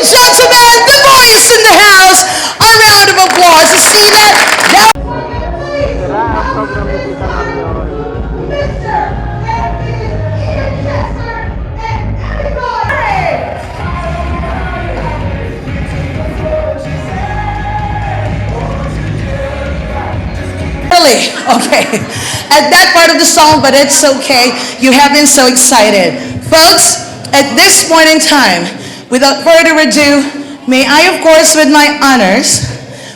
Gentlemen, the boys in the house, a round of applause to see that. Really? Okay. At that part of the song, but it's okay. You have been so excited. Folks, at this point in time, without further ado, may I, of course, with my honors,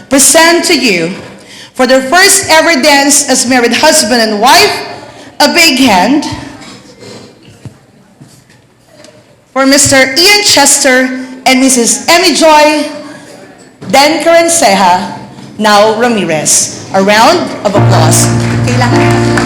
present to you, for their first ever dance as married husband and wife, a big hand for Mr. Ian Chester and Mrs. Emmy Joy Dan Caranceja, now Ramirez. A round of applause. Kailangan.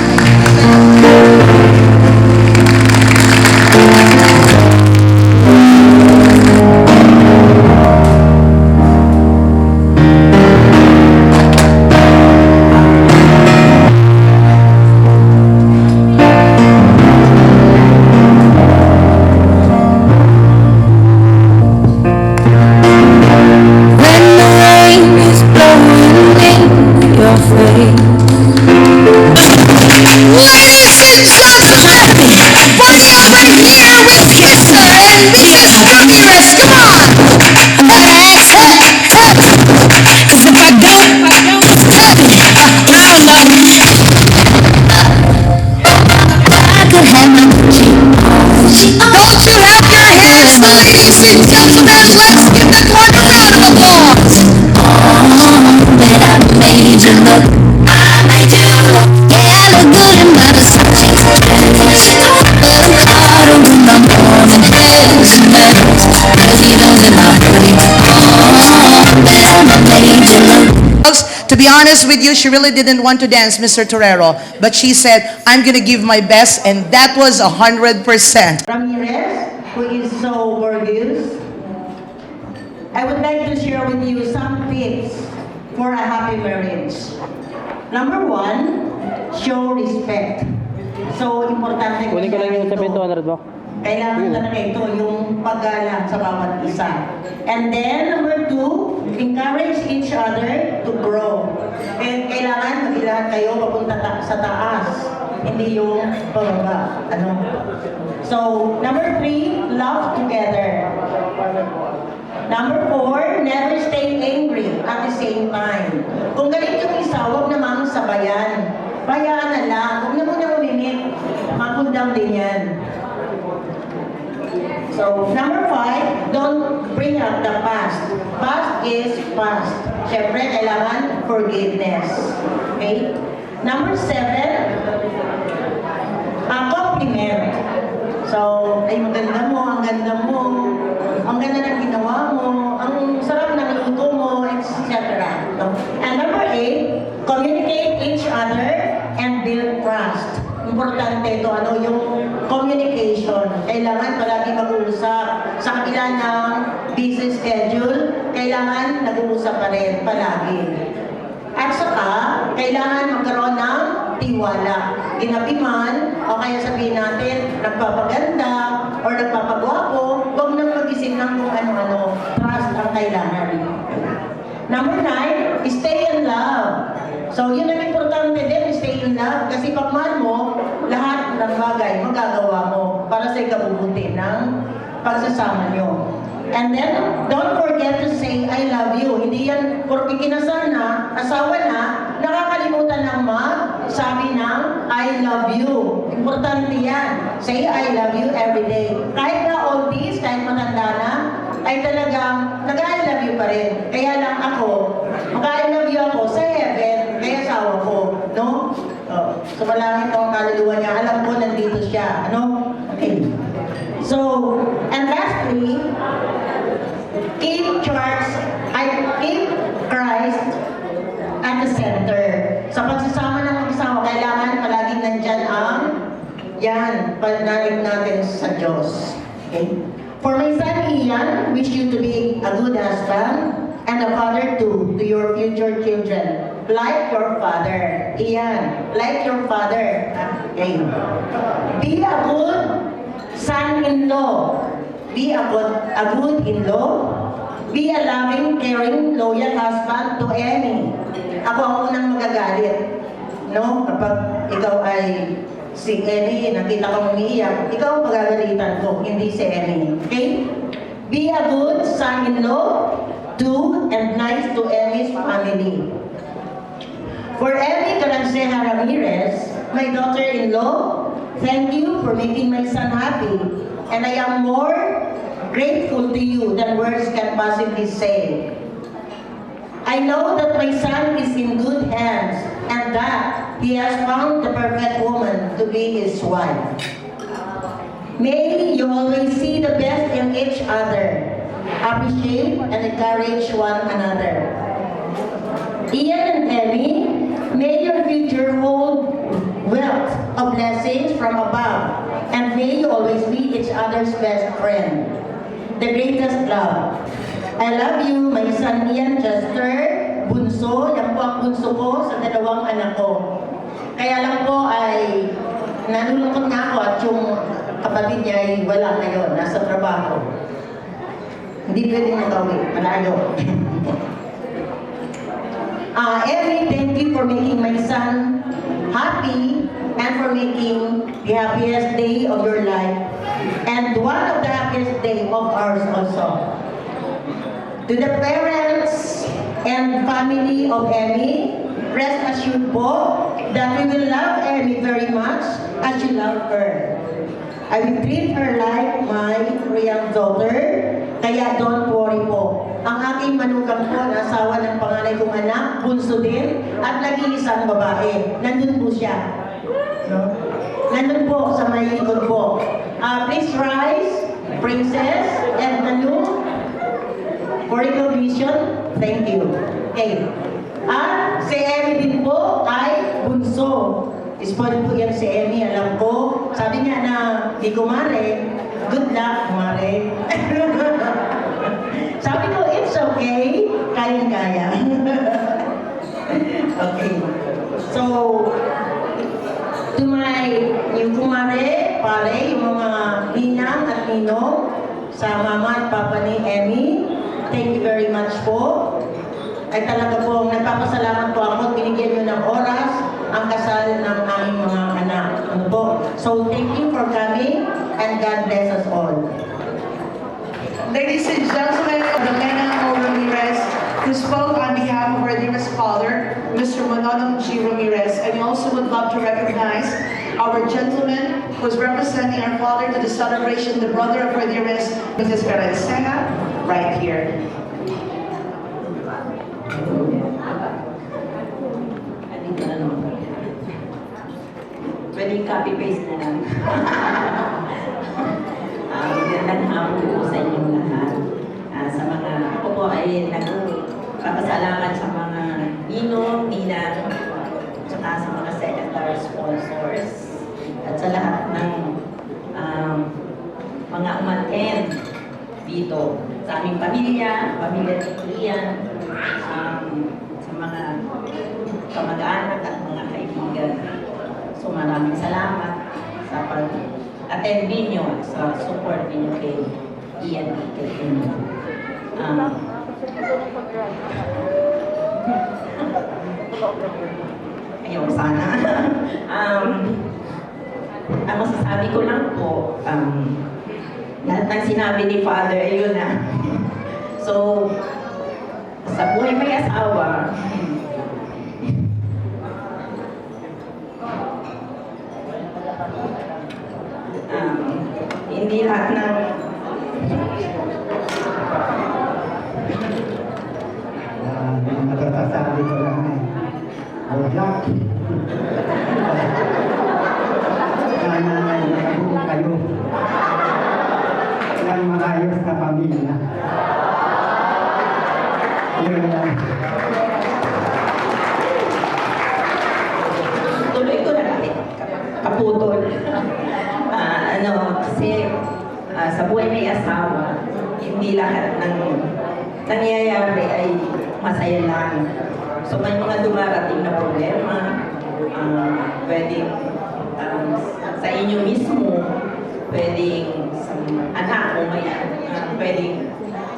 To be honest with you, she really didn't want to dance, Mr. Torero, but she said, I'm going to give my best, and that was 100%. Ramirez, who is so gorgeous, I would like to share with you some tips for a happy marriage. Number one, show respect. So, importante ko Kunin ko lang yung 700 mo. Kailangan talaga ito, yung paggalang sa bawat isa. And then, number two, encourage each other to grow. And kailangan mag-ilahat kayo papunta sa taas, hindi yung pababa. So, number three, love together. Number four, never stay angry at the same time. Kung galit yung isa, huwag namang sabayan. Bayaan na lang. Huwag na muna umimik. Magundang din yan. So, number five, don't bring up the past. Past is past. Siyempre, kailangan forgiveness. Okay? Number seven, compliment. So, ay maganda mo, ang ganda mo, ang ganda ng ginawa mo, ang sarap ng luto mo, etc. And number eight, communicate each other and build trust. Importante ito, yung communication. Kailangan palagi mag-uusap. Sa kabila ng busy schedule, kailangan nag-uusap pa rin palagi. At saka, kailangan magkaroon ng tiwala. Ginabi man, o kaya sabihin natin, nagpapaganda, or nagpapagwapo, huwag nang mag-isip ng kung ano-ano. Trust ang kailangan. Number 9, stay in love. So, yun ang importante din, stay in love. love. Kasi pag mahal mo, lahat ng bagay magagawa mo para sa ikabubuti ng pagsasama nyo. And then, don't forget to say, I love you. Hindi yan, porque kinasal na, asawa na, nakakalimutan ng sabi ng, I love you. Importante yan. Say, I love you every day. Kahit na oldies, kahit matanda na, ay talagang nag-I love you pa rin. Kaya lang ako, mag-I love you ako sa heaven, kaya asawa ko. No? So, malangit ang kaluluwa niya. Alam ko, nandito siya. Ano? Okay. So, and lastly, keep Christ at the center. Sa pagsasama ng mag-asawa, kailangan palaging nandyan ang panalig natin sa Diyos. Okay? For my son Ian, wish you to be a good husband and a father too to your future children. Like your father. Ian, like your father. Okay. Be a good son-in-law. Be a good in-law. Be a loving, caring, loyal husband to Emmy. Ako ang unang magagalit. No? Kapag ikaw ay si Emmy, nakita kong umiiyak, ikaw ang pagagalitan ko, hindi si Emmy. Okay? Be a good son-in-law to and nice to Emmy's family. For Emmy Caranceja Ramirez, my daughter-in-law, thank you for making my son happy. And I am more grateful to you than words can possibly say. I know that my son is in good hands and that he has found the perfect woman to be his wife. May you always see the best in each other, appreciate and encourage one another. Ian and Emmy, may your future hold wealth of blessings from above, and may you always be each other's best friend. The greatest love. I love you, my son Ian Chester, bunso. Yan po ang bunso ko sa dalawang anak ko. Kaya lang po ay nalulungkot nga ako at yung kapatid niya ay wala ngayon, nasa trabaho. Hindi pwedeng magawi, malayo. Emmy, thank you for making my son happy and for making the happiest day of your life and one of the happiest day of ours also. To the parents and family of Emmy, rest assured po that we will love Emmy very much as you love her. I will treat her like my real daughter, kaya don't worry po. Ang aking manugang po, asawa ng panganay kong anak, bunso din, at nag-iisang babae. Nandun po siya. No? Nandun po sa may likod po. Please rise, Princess, and Nanu, for recognition. Thank you. Okay. At si Emmy din po ay bunso. Spoiled po yan si Emmy, alam ko. Sabi niya na, di kumare, good luck, kumare. Sabi ko, it's okay, kayang-kaya. Okay. So, to my new kumare, pare, yung mga ninang at ninong, sa mama at papa ni Emmy, thank you very much po. Ay talaga po, nagpapasalamat po ako at binigyan nyo ng oras ang kasal ng aming mga anak. Ano po? So, thank you for coming and God bless us all. Ladies and gentlemen of the Mena Ramirez, who spoke on behalf of Ramirez's father, Mr. Manolo G. Ramirez, and we also would love to recognize our gentleman who is representing our father to the celebration, the brother of Ramirez, Mrs. Caranceja, right here. Pwede copy-paste na lang. Magandang hapon po sa inyong lahat. Sa mga, ako po ay nagpapasalamat sa mga ninong, ninang, tsaka sa mga secondary sponsors, at sa lahat ng mga umattend dito. Sa aming pamilya ni Ian, sa mga kamag-anak at mga kaibigan. So maraming salamat sa pag-attend ninyo at sa support ninyo kay Ian at kay Emmy. Ayaw sana. Ang masasabi ko lang po, lahat ng sinabi ni Father, ayun na. So, sa buhay may asawa, hindi lahat ng Yung natasasabi ko lang eh. Good luck. Sana nakabuo kayo. Ilang maayos na pamilya. Yun lang. tuloy ko na kasi kaputol. Kasi sa buhay may asawa, hindi lahat ng nangyayari ay masaya lang. So may mga dumarating na problema, pwedeng sa inyo mismo, pwedeng sa anak o may pwedeng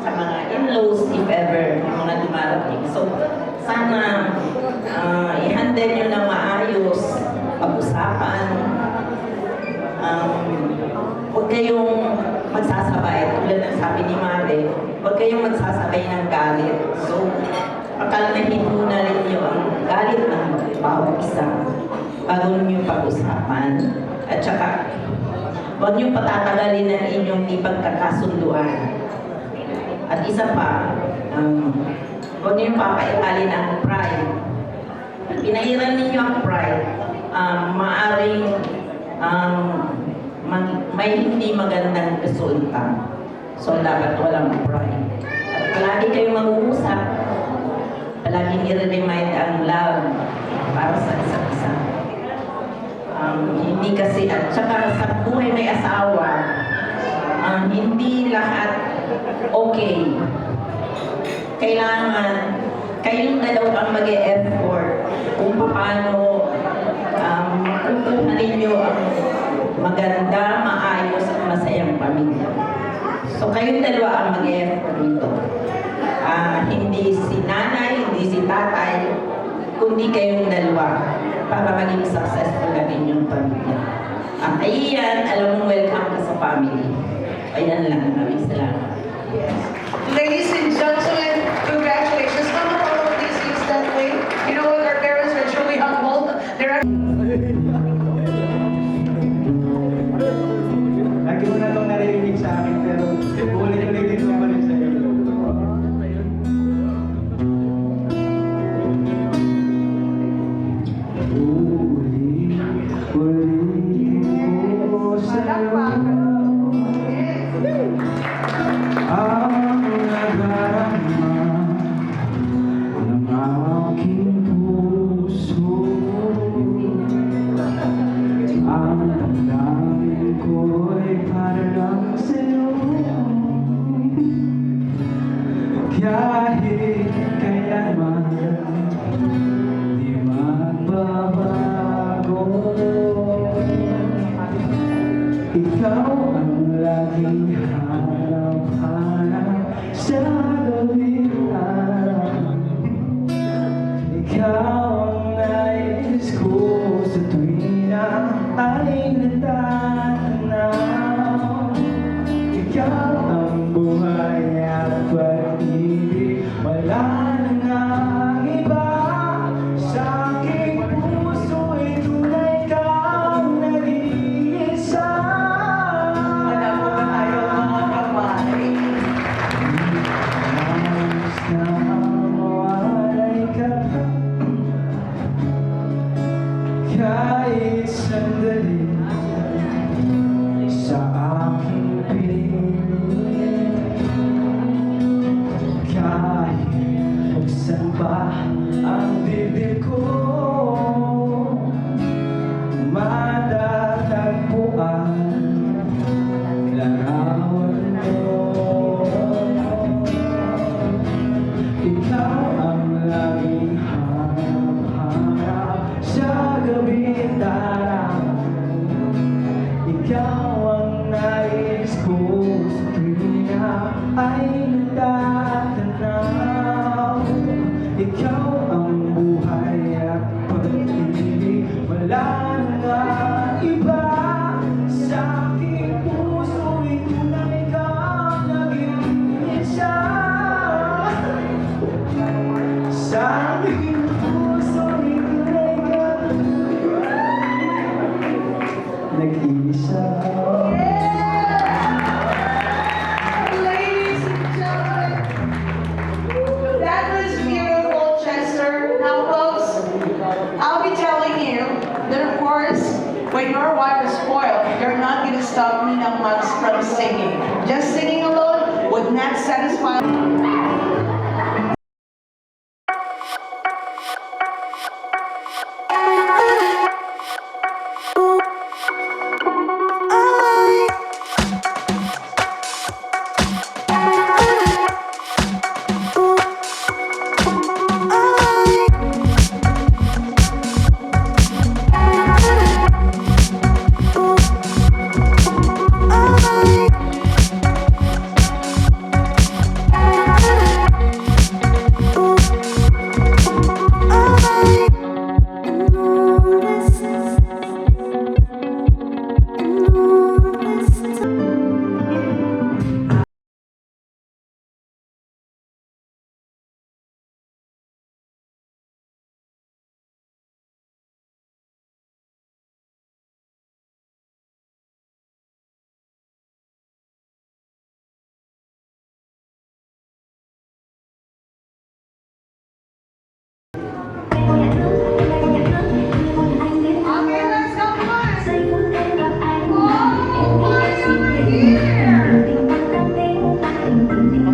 sa mga in-laws if ever yung mga dumarating. So sana i-handle nyo na maayos, pag-usapan. Huwag kayong magsasabay, tulad ng sabi ni Mare, huwag kayong magsasabay ng galit. So, pakalmahin muna rin nyo ang galit ng bawat isa bago nyo pag-usapan. At saka, huwag nyo patatagalin ang inyong ipagkakasunduan. At isa pa, huwag nyo papaitalin ang pride. Pinahiran ninyo ang pride, maaring may hindi magandang resulta. So, dapat walang pride. At palagi kayong mag-uusap, palagi nire-remind ang love para sa isa't isa. Hindi kasi, at saka sa buhay may asawa, hindi lahat okay. Kailangan, kayong dalawa ang mag-e-effort kung paano kukuha ninyo ang maganda, maayos at masayang pamilya. So kayong dalawa ang mag-e-effort nito. Hindi si nanay, hindi si tatay, kundi kayong dalawa para maging successful na inyong pamilya. Ayan, alam mo, welcome ka sa family. Ayan lang, maraming salamat. Ladies and gentlemen, congratulations. Come on, all of these seats that way. You know what? Our parents are truly humbled. They're Lagi mo na itong narinig sa akin, pero ulit-ulitin ko pa rin sa iyo. Ulit-ulitin ko sa iyo ang nadarama ng aking puso. Ang damdamin ko'y parang sa'yo. Kahit kailanman di magbabago. Ikaw ang laging hanap-hanap sa gawing araw. Ikaw ang nais ko sa tuwing na ay natatanaw. Ikaw ang buhay at pag-ibig, wala nang ang iba. Sa aking puso'y tunay kang nag-iisa. Wala po ba tayo mga kamay? Nais na mawalay ka kahit sandali sa aking piling. Kahit buksan pa ang dibdib ko, matatagpuan larawan mo. Ikaw ang laging hanap-hanap sa gabing daraw. Ikaw ang nais ko sa tuwing na ay natatanaw. Ikaw ang buhay at pag-ibig, nag-iisa. Ladies and gentlemen, that was beautiful, Chester. Now, folks, I'll be telling you that, of course, when your wife is spoiled, you're not going to stop Nina Max from singing. Just singing alone would not satisfy.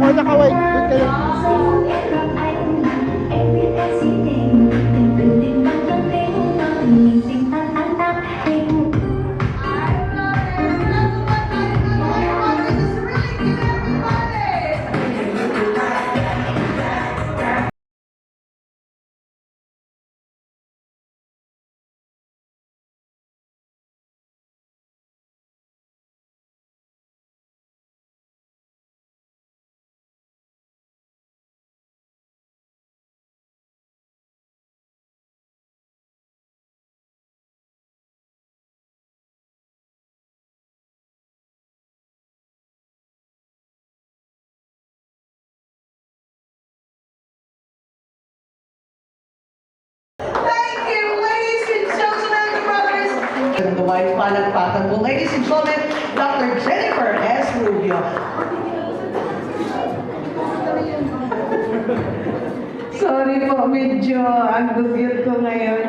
Ako nakawait. Doon kayo. Thank you, ladies and gentlemen, brothers. And the wife, palakpakan po. Ladies and gentlemen, Dr. Jennifer S. Rubio. Sorry po, medyo ang dugyot ko ngayon.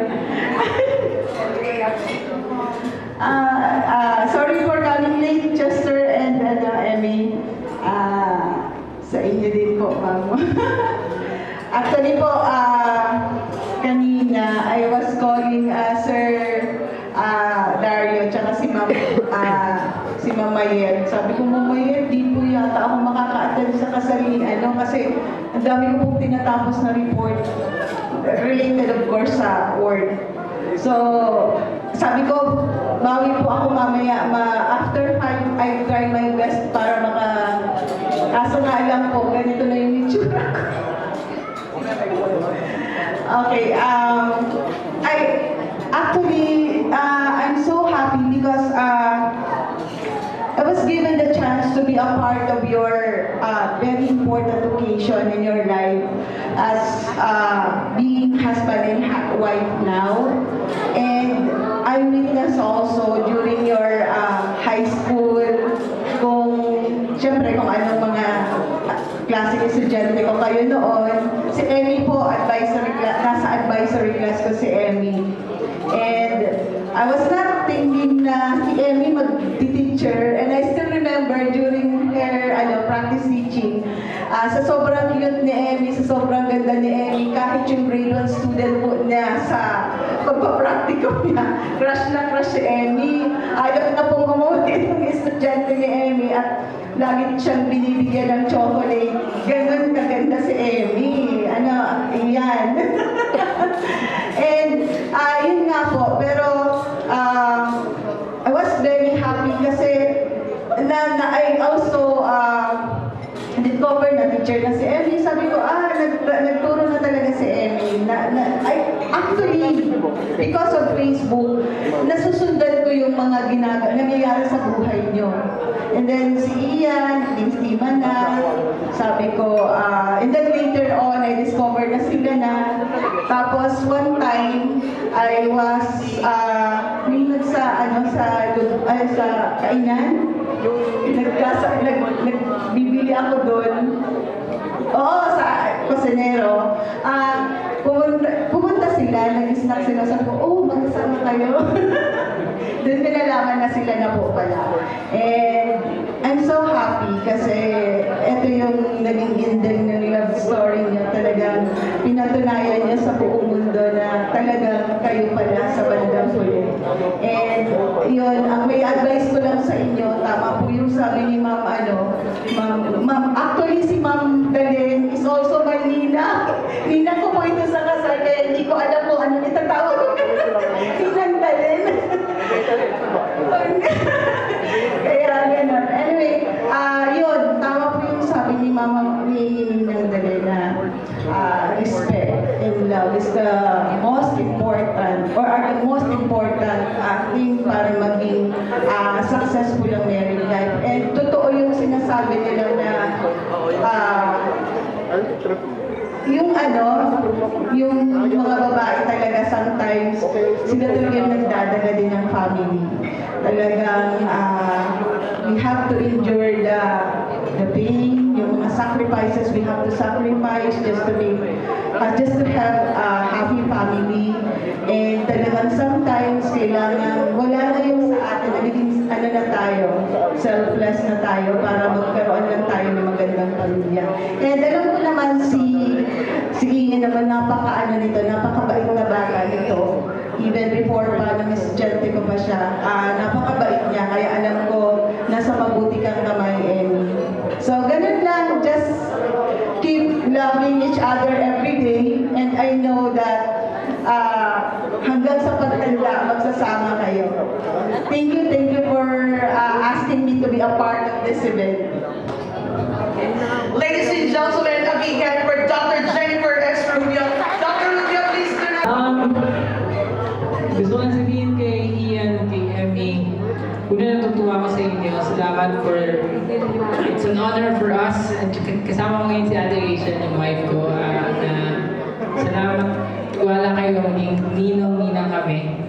Sorry for coming late, Chester and Emmy. Sa inyo din po, ma'am. Actually po, kanina, I was calling Sir Dario, tsaka si Ma'am Mayer. Sabi ko, Ma'am Mayer, di po yata ako makaka-attend sa kasalian, kasi ang dami ko pong tinatapos na report related, of course, sa work. So, sabi ko, bawi po ako mamaya. After 5, I try my best para kaso nga lang po, ganito na yung itsura ko. Okay, I'm so happy because I was given the chance to be a part of your very important occasion in your life as being husband and wife now. And I witnessed also during your high school kung anong mga klase ng estudyante ko kayo noon. Si Emmy po, nasa advisory class ko si Emmy. And I was not thinking na si Emmy mag-teacher, and I still remember during her practice teaching, sa sobrang cute ni Emmy, sa sobrang ganda ni Emmy, kahit yung grade 1 student po niya sa pagpapraktiko niya, crush na crush si Emmy. Ayaw na pong umulit ng estudyante ni Emmy at lagi siyang binibigyan ng chocolate. Ganon kaganda si Emmy. Iyan. And yun nga po, pero I was very happy kasi I also discover na teacher na si Emmy. Sabi ko, nagturo na talaga si Emmy. Actually, because of Facebook, nasusundan ko yung mga nangyayari sa buhay niyo. And then si Ian, Instima na, sabi ko, and then later on, I discovered na sila na. Tapos one time, I was sa lugar ay sa kainan. Nagbibili ako doon. Oo, sa Cosinero. Pumunta sila, nag-snack sila. Sabi ko, oh, magkasama kayo. Doon ko nalaman na sila na po pala. And I'm so happy kasi ito yung naging ending ng love story niya. Talagang pinatunayan niya sa buong mundo na talagang kayo pala sa bandang huli. And yun, ang may advice ko lang sa inyo, tama po yung sabi ni Ma'am, actually si Ma'am Dalen is also my Nina. Nina ko po ito sa kasal, kaya hindi ko alam kung ano itatawag ko. Ninang Dalen. Kaya gano'n. Anyway, yun, tama po yung sabi ni Mama, ni Ninang Dalen na respect and love is the most important or are the most important thing para maging successful ang married life. And totoo yung sinasabi nila na yung mga babae talaga sometimes sila talaga yung nagdadala din ng family. Talagang we have to endure the pain, yung mga sacrifices we have to sacrifice just to have a happy family. And talagang sometimes kailangan, wala na yung sa atin, nagiging na tayo, selfless na tayo para magkaroon lang tayo ng magandang pamilya. And alam ko naman si Ian naman, napakabait na bata nito. Even before pa na Miss Gente ko pa siya, napakabait niya. Kaya alam ko, nasa mabuti kang kamay, Emmy. So, ganun lang. Just keep loving each other every day. And I know that hanggang sa pagtanda, magsasama kayo. Thank you for asking me to be a part of this event. Ladies and gentlemen, a big hand for Dr. Jennifer S. Rubio. Dr. Rubio, please do not... Gusto ko lang sabihin kay Ian, kay Emmy, una natutuwa ko sa inyo. Salamat for, it's an honor for us. Kasama ko ngayon si Ate Rachel, yung wife ko. Salamat, wala kayo maging ninong-ninang kami.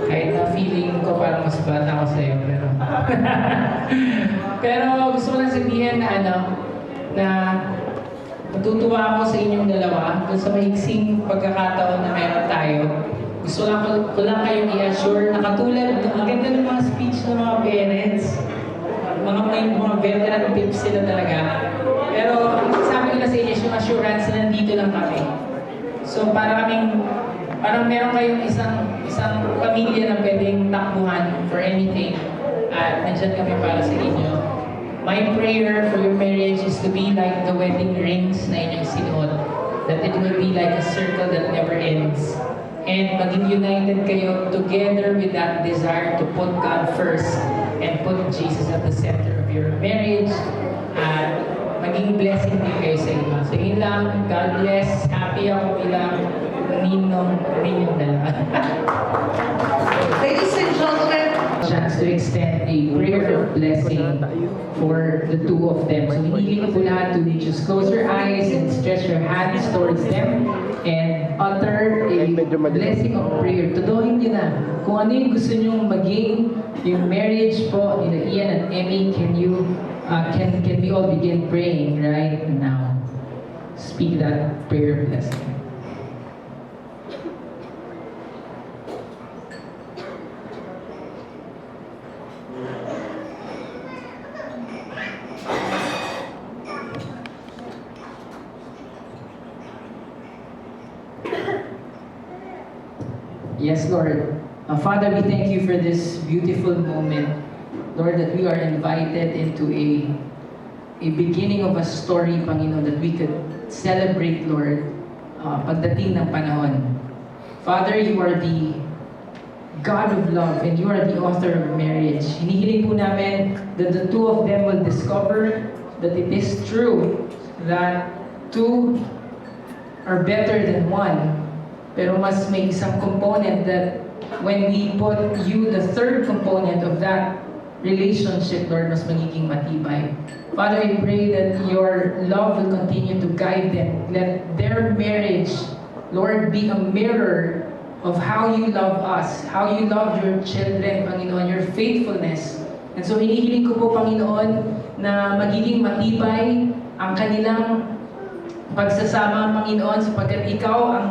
Kahit na feeling ko parang mas bata ko sa'yo. Pero gusto ko lang sabihin na natutuwa ako sa inyong dalawa dun sa maiksing pagkakataon na meron tayo. Gusto ko lang kayong i-assure na katulad, ang ganda ng mga speech ng mga parents, mga veteran tips sila talaga. Pero sabi ko na sa inyo, yung assurance na nandito lang kami. So parang meron kayong isang pamilya na pwedeng takbuhan for anything. At nandyan kami para sa inyo. My prayer for your marriage is to be like the wedding rings na inyong sinuot. That it will be like a circle that never ends. And maging united kayo together with that desire to put God first and put Jesus at the center of your marriage. At maging blessing din kayo sa iba. So yun lang, God bless. Happy ako bilang ninyong dalawa. Ladies and gentlemen, Chance to extend a prayer of blessing for the two of them. So hinihiling ko po lahat to just close your eyes and stretch your hands towards them and utter a blessing of prayer. Tuduhin niyo na kung ano yung gusto niyong maging yung marriage po nila Ian and Emmy. Can we all begin praying right now? Speak that prayer of blessing. Yes, Lord. Father, we thank you for this beautiful moment. Lord, that we are invited into a beginning of a story, Panginoon, that we could celebrate, Lord, pagdating ng panahon. Father, you are the God of love and you are the author of marriage. Hinihiling po namin that the two of them will discover that it is true that two are better than one. Pero mas may isang component that when we put you, the third component of that relationship, Lord, mas magiging matibay. Father, I pray that your love will continue to guide them. Let their marriage, Lord, be a mirror of how you love us, how you love your children, Panginoon, your faithfulness. And so hinihiling ko po, Panginoon, na magiging matibay ang kanilang pagsasama, Panginoon, sapagkat Ikaw ang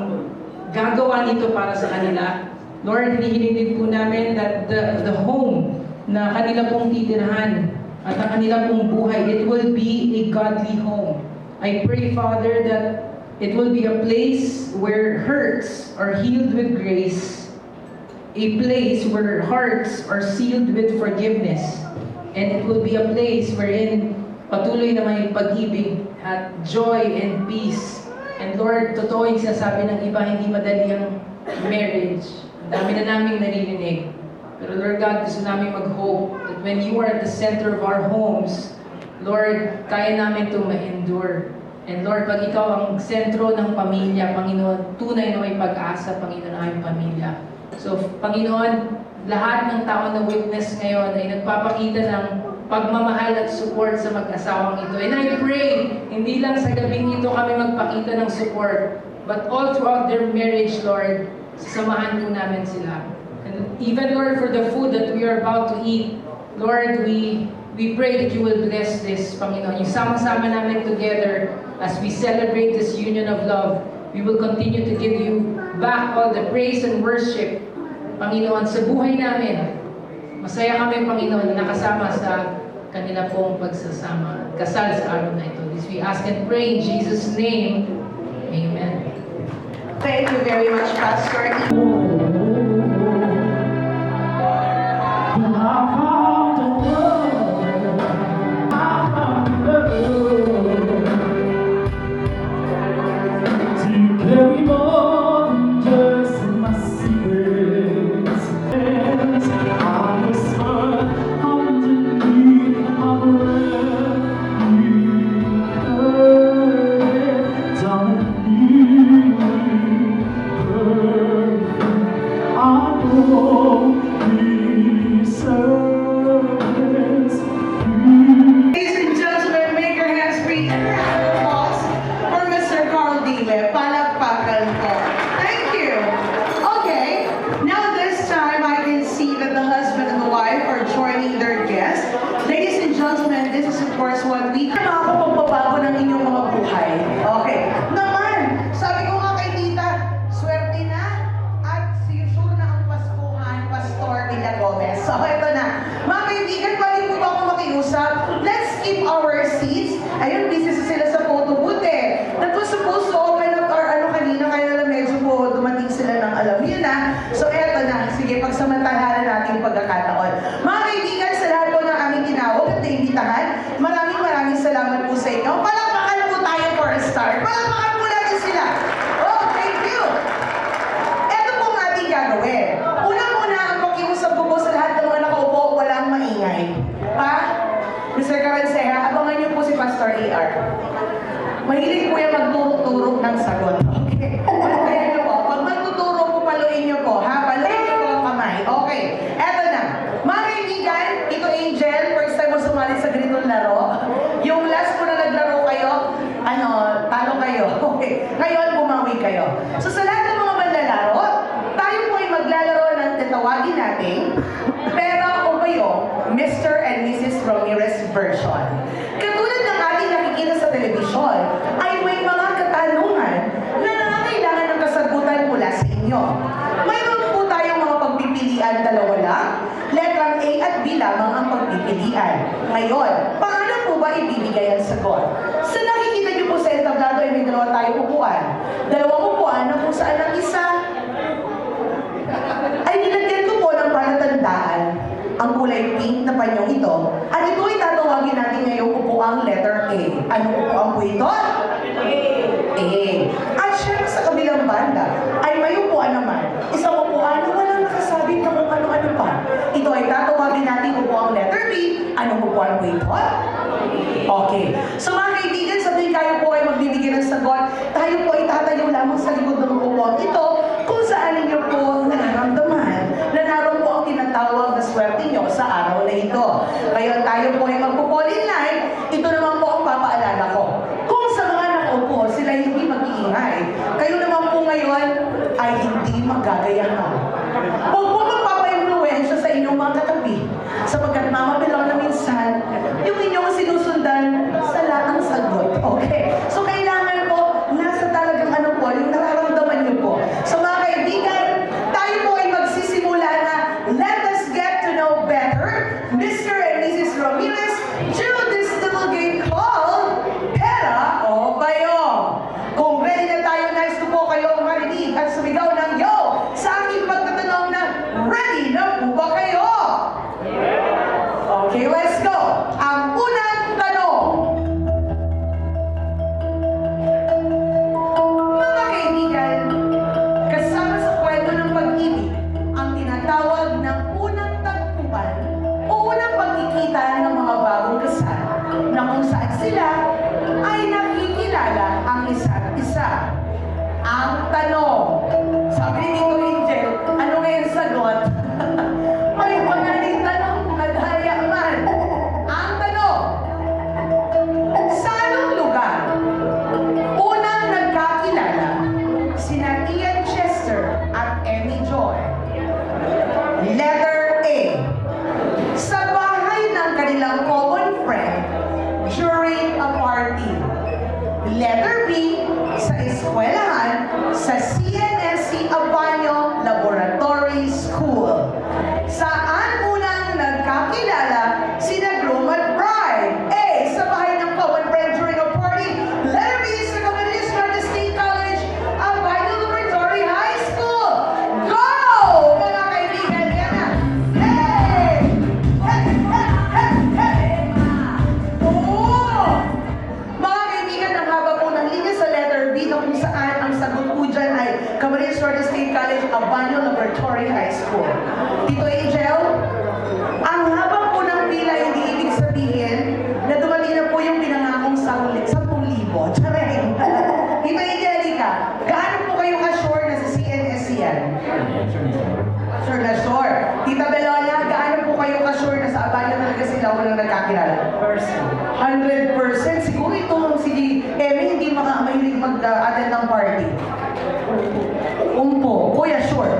gagawa nito para sa kanila. Lord, hinihiling din po namin that the home na kanila pong titirhan at ang kanila pong buhay, it will be a godly home. I pray, Father, that it will be a place where hurts are healed with grace, a place where hearts are sealed with forgiveness, and it will be a place wherein patuloy na may pag-ibig at joy and peace. And Lord, totoo yung sinasabi ng iba, hindi madali ang marriage. Ang dami na naming naririnig. Pero Lord God, gusto namin mag-hope that when you are at the center of our homes, Lord, kaya namin ito ma-endure. And Lord, pag Ikaw ang sentro ng pamilya, Panginoon, tunay na may pag-asa, Panginoon, ang aming pamilya. So, Panginoon, lahat ng tao na witness ngayon ay nagpapakita ng pagmamahal at support sa mag-asawang ito. And I pray, hindi lang sa gabing ito kami magpakita ng support, but all throughout their marriage, Lord, sasamahan po namin sila. And even, Lord, for the food that we are about to eat, Lord, we pray that you will bless this, Panginoon. Yung sama-sama namin together as we celebrate this union of love, we will continue to give you back all the praise and worship, Panginoon, sa buhay namin. Masaya kami, Panginoon, na nakasama sa kanila pong pagsasama, kasal sa araw na ito. This we ask and pray in Jesus' name. Amen. Thank you very much, Pastor. Ladies and gentlemen, make your hands free and round of applause for Mr. Carl Dile. Palakpakan po. Thank you. Okay, now this time I can see that the husband and the wife are joining their guests. Ladies and gentlemen, this is of course what we can ako pagbabago ng inyong mga buhay. Okay. Naman, sabi ko nga kay tita, swerte na at sure na ang Paskuhan, Pastor Villa Gomez. So ito na. Mga kaibigan, pwede po ba ako makiusap? Let's keep our seats. Ayun, busy sila sa photo booth eh. That was supposed to open up our kanina, kaya lang medyo po dumating sila ng alam niyo na. So eto na, sige, pagsamantalahan natin yung pagkakataon. Mga kaibigan, sa lahat po ng aming tinawag at naimbitahan, maraming salamat po sa inyo. Palakpakan po tayo for a start. Palakpakan po natin sila. Oh, thank you. Eto po ang ating gagawin. Una-una, ang pakiusap ko po sa lahat ng mga nakaupo, walang maingay. Pa? Mr. Caranseja, abangan niyo po si Pastor AR. Mahilig po yan magturok-turok ng sagot. Okay. Kaya niyo po, pag magtuturok po, paluin niyo po, ha? Paluin niyo po ang kamay. Okay. Eto na. Mga kaibigan, ito Angel, first time mo sumali sa ganitong laro. Yung last po na naglaro kayo, talo kayo. Okay. Ngayon, bumawi kayo. So sa lahat ng mga manlalaro, tayo po ay maglalaro ng tatawagin natin, pero o kayo, Mr. and Mrs. Ramirez version. Katulad ng ating nakikita sa telebisyon, ay may mga katanungan na nangangailangan ng kasagutan mula sa inyo. Mayroon po tayong mga pagpipilian, dalawa lang. Letrang A at B lamang ang pagpipilian. Ngayon, paano po ba ibibigay ang sagot? Sa nakikita niyo po sa entablado ay may dalawa tayong upuan. Dalawang upuan na kung saan ang isa ay nilagyan ko po ng palatandaan ang kulay pink na panyong ito. At ito ay tatawagin natin ngayong upuang letter A. Anong upuan po ito? A. At syempre sa kabilang banda ay may upuan naman. Isang upuan na walang nakasabit na kung ano-ano pa. Ito ay tatawagin natin upuang letter B. Anong upuan po ito? Okay. So mga kaibigan, sa tuwing kayo po ay magbibigay ng sagot, tayo po ay tatayo lamang sa likod ng upuan ito kung saan ninyo po nararamdaman na naroon po ang tinatawag na swerte nyo sa araw na ito. Ngayon tayo po ay magpo-call-in line, ito naman po ang papaalala ko. Kung sa mga nakaupo, sila hindi mag-iingay. Kayo naman po ngayon ay hindi magagayahan yung inyong sinusundan, sala ang sagot. Okay? So, kailangan po, nasa talagang ano po, yung nararamdaman niyo po. So, mga kaibigan, tayo po ay magsisimula na let us get to know better Mr. and Mrs. Ramirez through this little game called Pera o Bayo. Kung ready na tayo, nice to po kayo marinig at sumigaw ng yo sa aking pagtatanong na ready na po ba kayo? Okay, let's go. Ang unang tanong. Mga kaibigan, kasama sa kwento ng pag-ibig, ang tinatawag ng unang tagpuan o unang pagkikita ng mga bagong kasal na kung saan sila ay nakikilala ang isa't isa. Ang tanong, sabi ni Tito Angel, ano ngayon sagot? Ay, magaling tanong, madaya man. Ang tanong, sa anong lugar unang nagkakilala sina Ian Chester at Emmy Joy? Letter A, sa bahay ng kanilang common friend during a party. Letter B, sa eskwelahan sa CNSC Abanyo Laboratory School. Saan unang nagkakilala sina groom at bride? A, sa bahay ng common friend during a party. Letter B, sa Community Student State College Abanyo Laboratory High School. Go! Mga kaibigan, yan na. Hey! Hey! Hey! Hey! Hey! Oo! Mga kaibigan, ang haba po ng linya sa letter B na kung saan ang sagot po dyan ay Camarines Norte State College, Abanyo Laboratory High School. Tito Angel, ang haba po ng pila hindi ibig sabihin na dumali na po yung pinangakong 10,000. Tsaring. Tito Angelica, gaano po kayo ka-sure na sa CNS yan? Sure na sure. Tita Belona, gaano po kayo ka-sure na sa Abanyo talaga sila unang nagkakilala? 100%. Siguro itong si Emmy hindi mahilig mag-attend ng party. Umpo. Kuya, sure?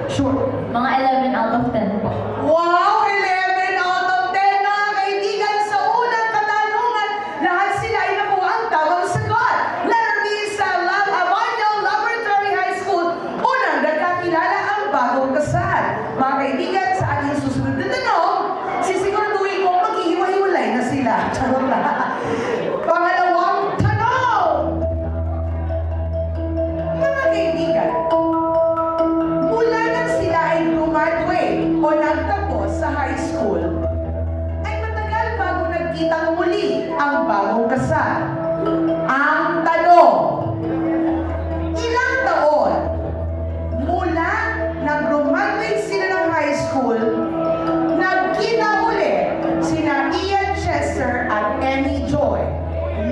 Sure. Mga 11 out of 10 po. Wow! 11 out of 10 mga kaibigan sa unang katanungan. Lahat sila ay nakuha ang tamang sagot. Letter B sa Abanyo Laboratory High School. Unang nagkakilala ang bagong kasal. Mga kaibigan, sa ating susunod na tanong, sisiguraduhin ko maghihiwa-hiwalay na sila. Charot na. Pangalawang tanong. Mga kaibigan, mula nang sila ay graduate o nagtapos sa high school, ay matagal bago nagkitang muli ang bagong kasal. Ang tanong, ilang taon mula nang graduate sila ng high school, nagkita ulit sina Ian Chester at Emmy Joy?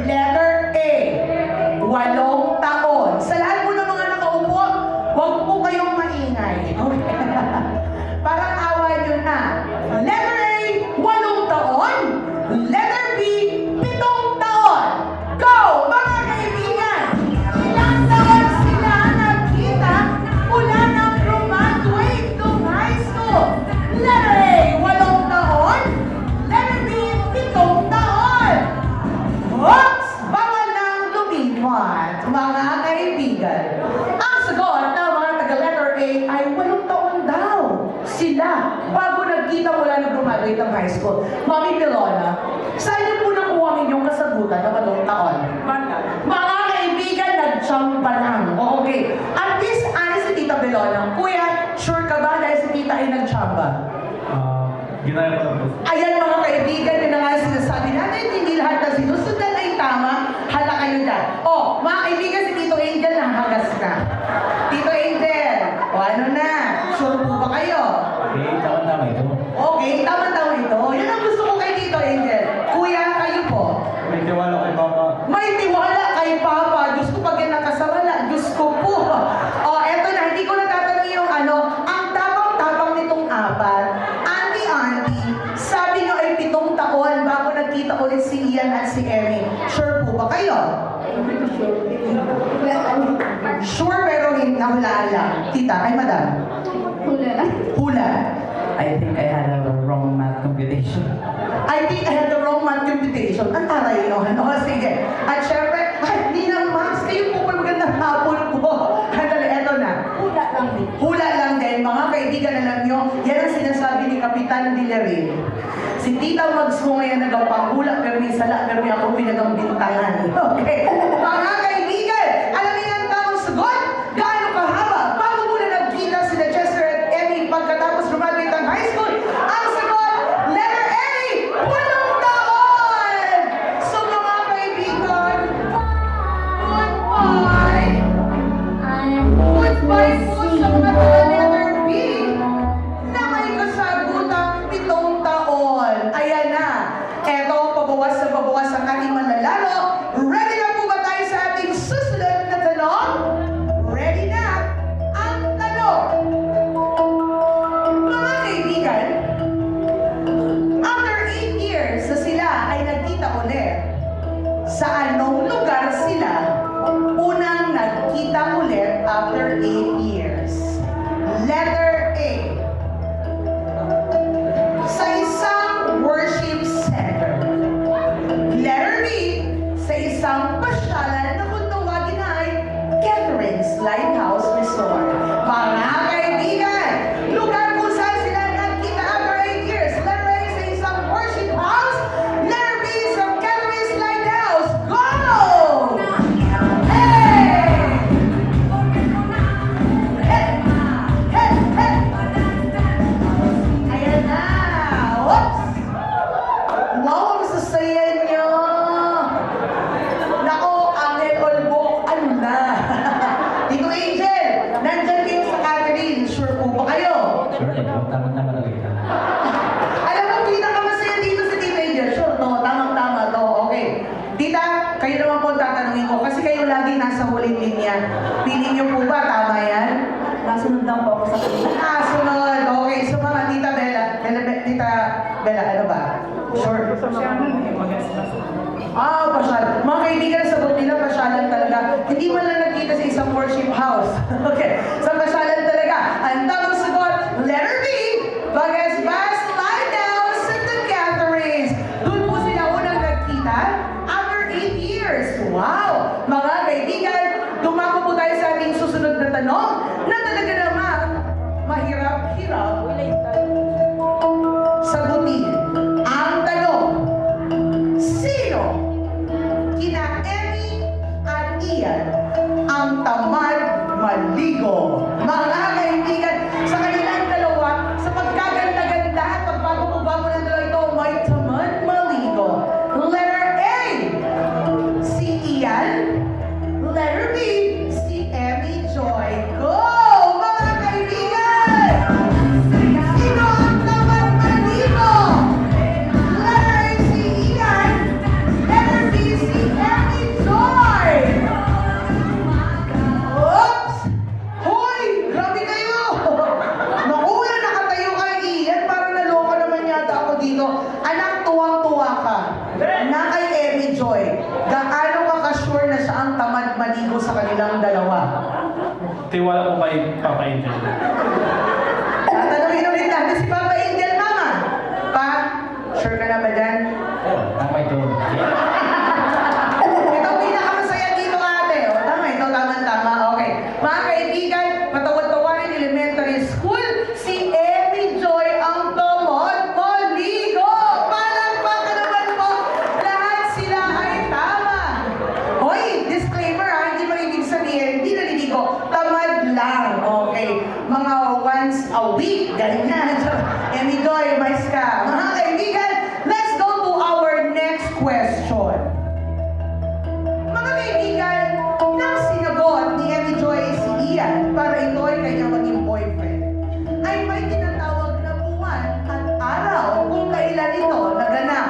Letter A, 8 taon. Sa lahat po ng mga nakaupo, huwag po kayong maingay. Okay? Parang awa nyo na. Letter A, 8 taon. Letter B, 7 taon. Go, mga kaibigan! Ilang taon sila nagkita mula nang graduate ng high school? Letter A, 8 taon. Letter B, 7 taon. Oops! Bawal nang lumipat, mga kaibigan. Ang sagot ng mga taga-letter A ay 8 taon daw sila bago nagkita mula nang graduate ng high school. Mami Pilona, saan niyo po nakuha ang inyong kasagutan na 8 taon? Mga kaibigan, nag-chamba lang. O, okay. At least, honest si Tita Pilona, Kuya, sure ka ba dahil si Tita ay nag-chamba? Ginaya ko lang po. Ayan mga kaibigan, yun na nga sinasabi natin, hindi lahat na sinusundan ay tama, hala kayo dyan. O, mga kaibigan, si Tito Angel nahagas na. Tito Angel, o ano na, sure po ba kayo? Okay, tama-tama ito. Okay, tama-tama ito. Yun ang gusto ko kay Tito Angel. Kuya, kayo po. May tiwala kay Papa. May tiwala kay Papa. Diyos ko, pag yan nakasawala, Diyos ko po. O, eto na, hindi ko natatanong yung ano, ang tapang-tapang nitong apat. Auntie, sabi nyo ay 7 taon bago nagkita ulit si Ian at si Emmy. Sure po ba kayo? Sure pero hindi nahula-ala. Tita, ay madam. Hula. I think I had a wrong math computation. I think I had the wrong month computation. Ang taray yun. O, sige. At syempre, ay, Ninang Max, kayo po po magandang hapon po. Handali, eto na. Hula lang din. Hula lang din, mga kaibigan, alam nyo, yan ang sinasabi ni Kapitan Villarreal. Si Tita Mags mo ngayon nagpapanghula, pero may sala, pero may ako pinagambintangan. Okay. Mga kaibigan, alam niyo ang tamang sagot? Gaano kahaba? Bago muna nagkita sila Chester at Emmy pagkatapos graduate ng high school, ang sagot, letter A, 8 taon! So mga kaibigan, goodbye! Goodbye po sa mga letter B na may kasagutang 7 taon. Ayan na. Eto, pabawas ang ating manlalaro. Ready na po ba tayo sa ating susunod na tanong? Ready na ang tanong. Mga kaibigan, after 8 years na sila ay nagkita ulit, sa anong lugar sila unang nagkita ulit after 8 years? Letter A. Sa isang worship center. Letter B. Sa isang pasyalan na kung tawagin ay Catherine's Lighthouse Resort. Mga kaibigan, lugar kung saan sila nagkita after 8 years. Letter A sa isang worship house. Letter B sa Catherine's Lighthouse. Go! Hey! Hey! Hey! Hey! Ayan na! Whoops! Wow, ang sasaya niyo! Nako, Angel Olbok, ano na? Tito Angel, nandyan kayo sa Catherine. Sure po ba kayo? Sure, tama-tama na kita. Alam mo, pinakamasaya dito si Tita Angel. Sure, no, tamang-tama to. Okay. Tita, kayo naman po ang tatanungin ko kasi kayo lagi nasa huling linya. Piling niyo po ba? Tama yan? Nasunod lang po ako sa kanila. Sunod. Okay, so mga Tita Bella, Tita Bella, ano ba? Sure. Pasyal. Mga kaibigan, sagot nila, pasyalan talaga. Hindi man lang nagkita sa isang worship house. Okay, sa pasyalan talaga. Ang tamang sagot, letter B, Bagasbas Lighthouse at the Catherines. Doon po sila unang nagkita after 8 years. Wow! Mga kaibigan, dumako po tayo sa ating susunod na tanong na talaga naman mahirap-hirap sagutin. Ang tanong, sino kina Emmy at Ian ang tamad maligo? Mga kaibigan, sa kanilang dalawa, sa pagkaganda-ganda at pagbago-bago ng dalawa ito, may tamad maligo. Letter A, si Ian. Letter B, si Emmy Joy. Go! Mga kaibigan! Sino ang tamad maligo? Letter A, si Ian. Letter B, si Emmy Joy. Oops! Hoy! Grabe kayo! Naku, nakatayo kay Ian. Parang naloka naman yata ako dito. Anak, tuwang-tuwa ka. Na kay Emmy Joy. Gaano ka ka-sure na siya ang tamad maligo sa kanilang dalawa? Tiwala ko kay Papa Angel. Tatanungin ulit natin si Papa Angel, Mama. Pa, sure ka na ba dyan? Oh, tama ito. Ito ang pinakamasaya dito, ate. O, tama, ito, tama-tama. Okay. Mga kaibigan, patawad-tawarin elementary school, si Emmy Joy ang tamad maligo. Palakpakan naman po. Lahat sila ay tama. Hoy, disclaimer ha, hindi man ibig sabihin, hindi naliligo. Tamad lang. Okay. Mga once a week, ganyan. Emmy Joy, mais ka. Mga kaibigan, let's go to our next question. Mga kaibigan, nang sinagot ni Emmy Joy si Ian para ito ay kanyang maging boyfriend, ay may tinatawag na buwan at araw kung kailan ito naganap.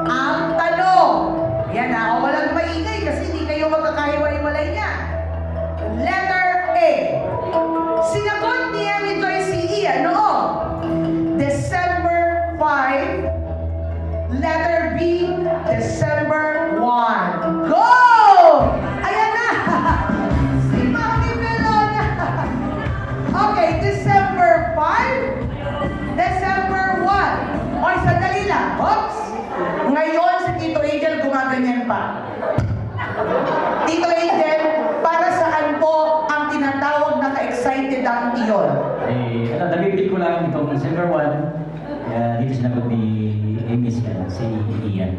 Ang tanong, yan na, walang maingay kasi hindi kayo magkakahiwa-hiwalay niya. Letter A, sinagot ni Emmy Joy si Ian noong December 5. Letter B, December 1. Go! Ayan na! Si Mami Melonia. Okay, December 5, December 1. O, sandali lang. Oops! Ngayon, December 1, dito sinagot ni Emmy si Ian.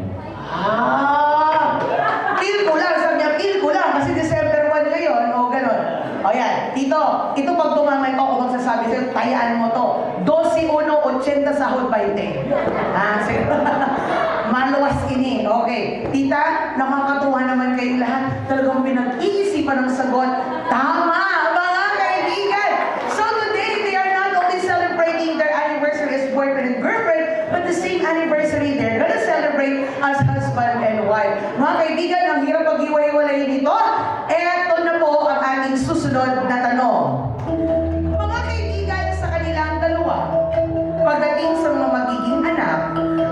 Feel ko lang, sabi niya, feel ko lang, kasi December 1 ngayon, o gano'n. O yan, Tito, ito pag tumamay ko, kung magsasabi sa'yo, tayaan mo to. 12-1-80 sahod 20. Sige. Maluwas ini. Okay. Tita, nakakatuwa naman kayong lahat. Talagang pinag-iisipan ng sagot. Tama, mga kaibigan! So today, they are not only celebrating their anniversary as boyfriend and girlfriend, but the same anniversary they're gonna celebrate as husband and wife. Mga kaibigan, ang hirap pag-iwalay-walayin nito. Eto na po ang ating susunod na tanong. Mga kaibigan, sa kanilang dalawa, pagdating sa mga magiging anak,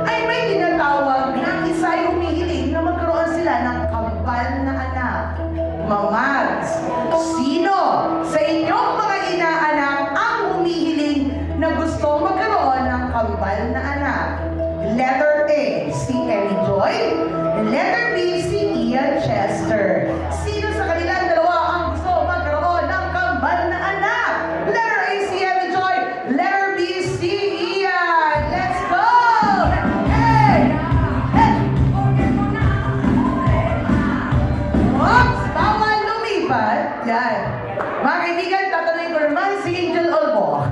ay may tinatawag na isa ay humihiling na magkaroon sila ng kambal na anak. Mamags, sino sa inyong mga inaanak ang humihiling na gusto magkaroon ng kambal na anak? Letter A, si Emmy Joy. Letter B, si Ian Chester. Sino sa kanilang dalawa ang gusto magkaroon ng kambal na anak? Letter A, si Emmy Joy. Letter B, si Ian. Let's go! Hey! Hey! Oops! Bawal lumipat. Yan. Mga kaibigan, tatanungin ko naman si Angel Olbo.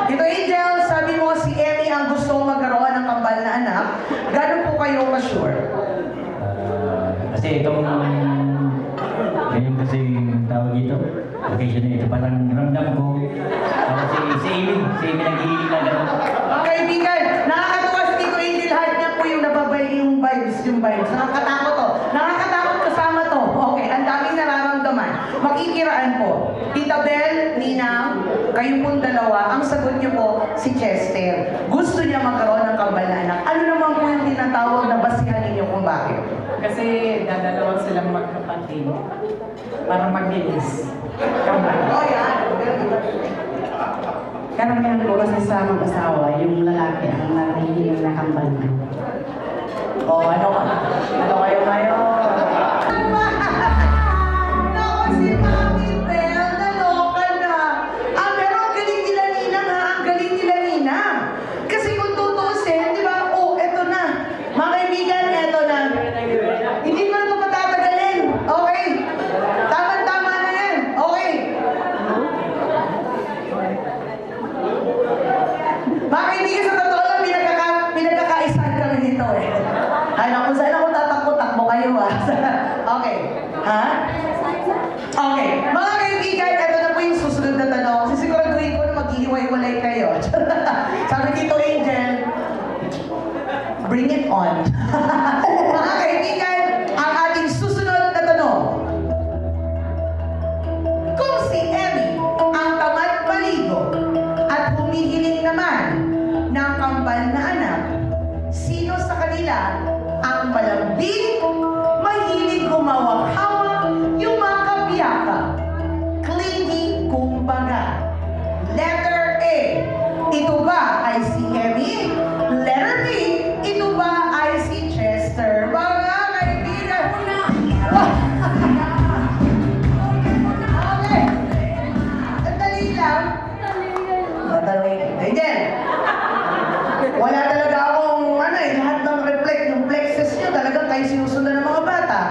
Ito, Angel, sabi mo si Emmy ang gusto magkaroon ng kambal na anak. Gano'n po kayo ka-sure? Kasi itong, ganyan kasi yung tawag dito. Occasion na ito, parang ramdam ko. Tapos si Emmy naghihiling na gano'n. Mga kaibigan, nakakatuwa si Tito Angel. Lahat niya po yung nababay yung vibes. Nakakatakot to. Nakakatakot kasama to. Okay, ang daming nararamdaman. Makikiraan po. Tita Bel, Ninang, kayo pong dalawa, ang sagot niyo po si Chester. Gusto niya magkaroon ng kambal na anak. Ano naman po yung tinatawag na basihan ninyo kung bakit? Kasi dadalawang silang magkapatid para maglinis. Kambal. Oh, yan. Karamihan ko kasi sa mag-asawa, yung lalaki ang nanghihiling na kambal na. Ano kayo ngayon? Naku, si Mami Bel, naloka na. Pero ang galing nila Ninang ha, ang galing nila Ninang. Kasi kung tutusin, di ba, eto na. Mga kaibigan, eto na. Hindi ko na ito patatagalin. Okay? Tama-tama na yan. Okay? Mga kaibigan, sa totoo lang, pinagkakaisahan kami dito eh. Ay, naku, saan ako tatakbo-takbo kayo ah. Okay. Ha? Okay. Mga kaibigan, ito na po yung susunod na tanong. Sisiguraduhin ko na maghihiwalay kayo. Sabi dito, Angel, bring it on. Mga kaibigan, ang ating susunod na tanong. Kung si Emmy ang tamad maligo at humihiling naman ng kambal na anak, sino sa kanila ang malambing, mahilig humawak-hawak, yumakap-yakap, clingy, kumbaga? Letter A, ito ba ay si Emmy? Letter B, ito ba ay si Chester? Mga kaibigan! Okay. Sandali lang. Angel! Wala talaga akong lahat ng yung plexes nyo talagang kayo sinusundan ng mga bata.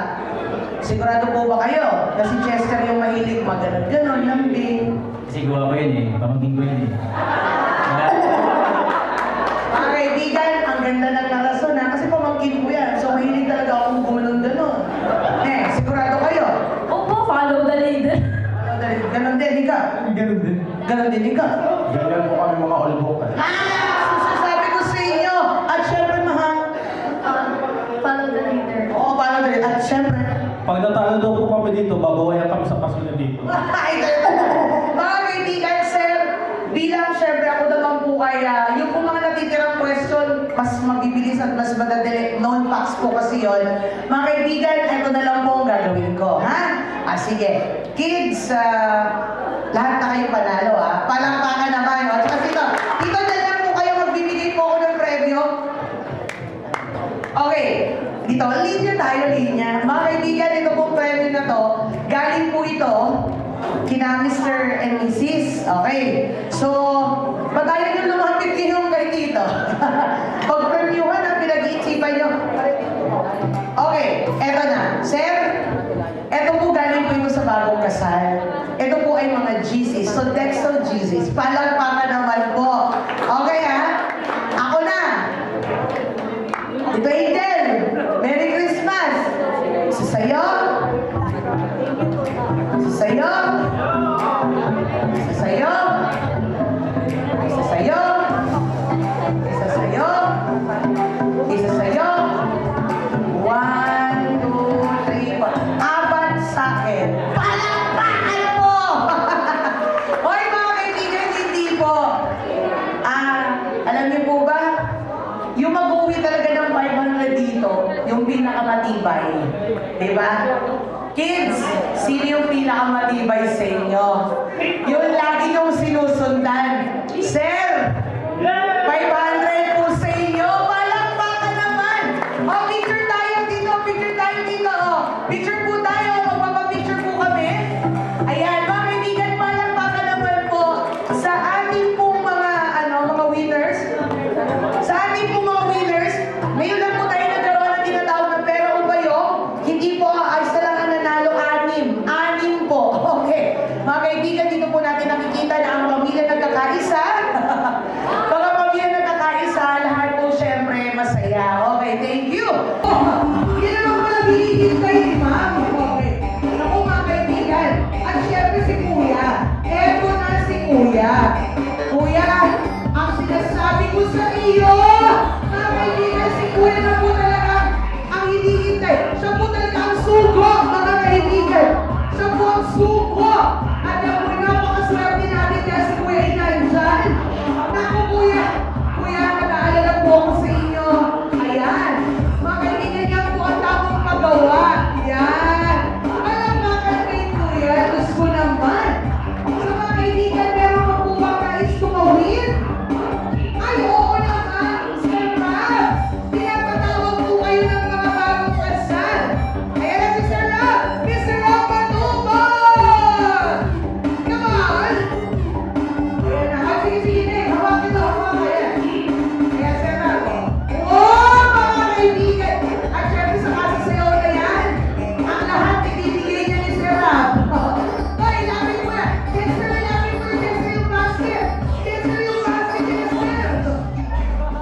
Sigurado po ba kayo na si Chester yung mahilig maganon-ganon, lambing? Kasi gawa ko yun eh, pamangkin ko yun eh. Mga kaibigan, ang ganda ng narason ha, kasi pamangkin ko yan. So mahilig talaga akong gumanon-ganon. Sigurado kayo? Opo, follow the leader. Ganon din, ikaw? Ganun din. Ganon din, ikaw? Ganyan po kami mga olbok. Sasabi ko sa inyo, at syempre mahal. Follow the leader. Oo, paano din? At syempre, Pag natalo daw po kami dito, babawayan kami sa paso na dito. mga kaibigan, sir, bilang syempre ako naman po kaya, yung po mga natitirang question, mas magibilis at mas madadali. Known facts po kasi yun. Mga kaibigan, eto na lang po ang gagawin ko, ha? Sige. Kids, lahat na kayo panalo, ha? Palakpakan naman. At saka dito na lang po kayo magbibigay po ako ng premyo. Okay. Dito, linya tayo, linya. Mga kaibigan, ito pong premyo na to, galing po ito kina Mr. and Mrs. Okay. So, Ba't ayaw nyo lumapit yung kay Tito? Pag-previewhan ang pinag-iisipan nyo. Okay, eto na. Sir, eto po galing po ito sa bagong kasal. Ito po ay mga GCs. So, Dexel GCs. Palagpakan naman po. Okay ha? Ako na. Ito Angel. Merry Christmas. Isa sa'yo. Isa sa'yo. Isa sa'yo. Isa sa'yo. Isa sa'yo. Isa sa'yo. 1, 2, 3, 4. Apat sa akin. Palakpakan mo! Hoy mga kaibigan, hindi po. Alam niyo po ba? Yung mag-uwi talaga ng 500 dito, yung pinakamatibay. Diba? Kids, sino yung pinakamatibay sa inyo? Yung lagi yung sinusundan. Sir, 500 po sa inyo. Palakpakan naman. O, picture tayo dito. Picture tayo dito. O, picture po tayo. Magpapapicture po kami. Ayan, mga kaibigan, palakpakan naman po sa ating pong mga, mga winners. Sa ating pong mga winners, ngayon lang po tayo nagkaroon ng tinatawag na pera o bayo. Hindi po isa lang ang nanalo, 6. 6 po. Okay. Mga kaibigan, dito po natin nakikita na ang pamilya nagkakaisa. Mga pamilya nagkakaisa, lahat po syempre masaya. Okay, thank you. Hindi naman pala binihintay ni Ma'am. Okay. Naku mga kaibigan, at syempre si Kuya. Eto na si Kuya. Kuya, ang sinasabi ko sa iyo, mga kaibigan, si Kuya na po talaga ang hinihintay. Siya po talaga ang sugo, mga kaibigan. Siya po ang sugo. At ang po napakaswerte natin dahil si Kuya ay nandyan. Naku Kuya, Kuya, nag-aalala po ako sa inyo. Ayan. Mga kaibigan, yan po ang tamang paggawa. Yan. Palakpakan kay Kuya. Diyos ko naman. Sa mga kaibigan, meron ka po ba nais tumawin? Ay, oo naman. Sir Rob. Pinapatawag po kayo ng mga bagong kasal. Ayan na si Sir Rob. Mr. Rob Matubon! Come on! Ayan na. Ah, sige, sige. Nek. Hawakin mo. Hawakin. Ayan, Sir Rob. Oh, mga kaibigan. At syempre sa kasasayaw na yan, ang lahat ibibigay niya ni Sir Rob. Ay, lapit mo na. Chester, lapit mo na. Chester yung basket. Chester yung basket. Chester.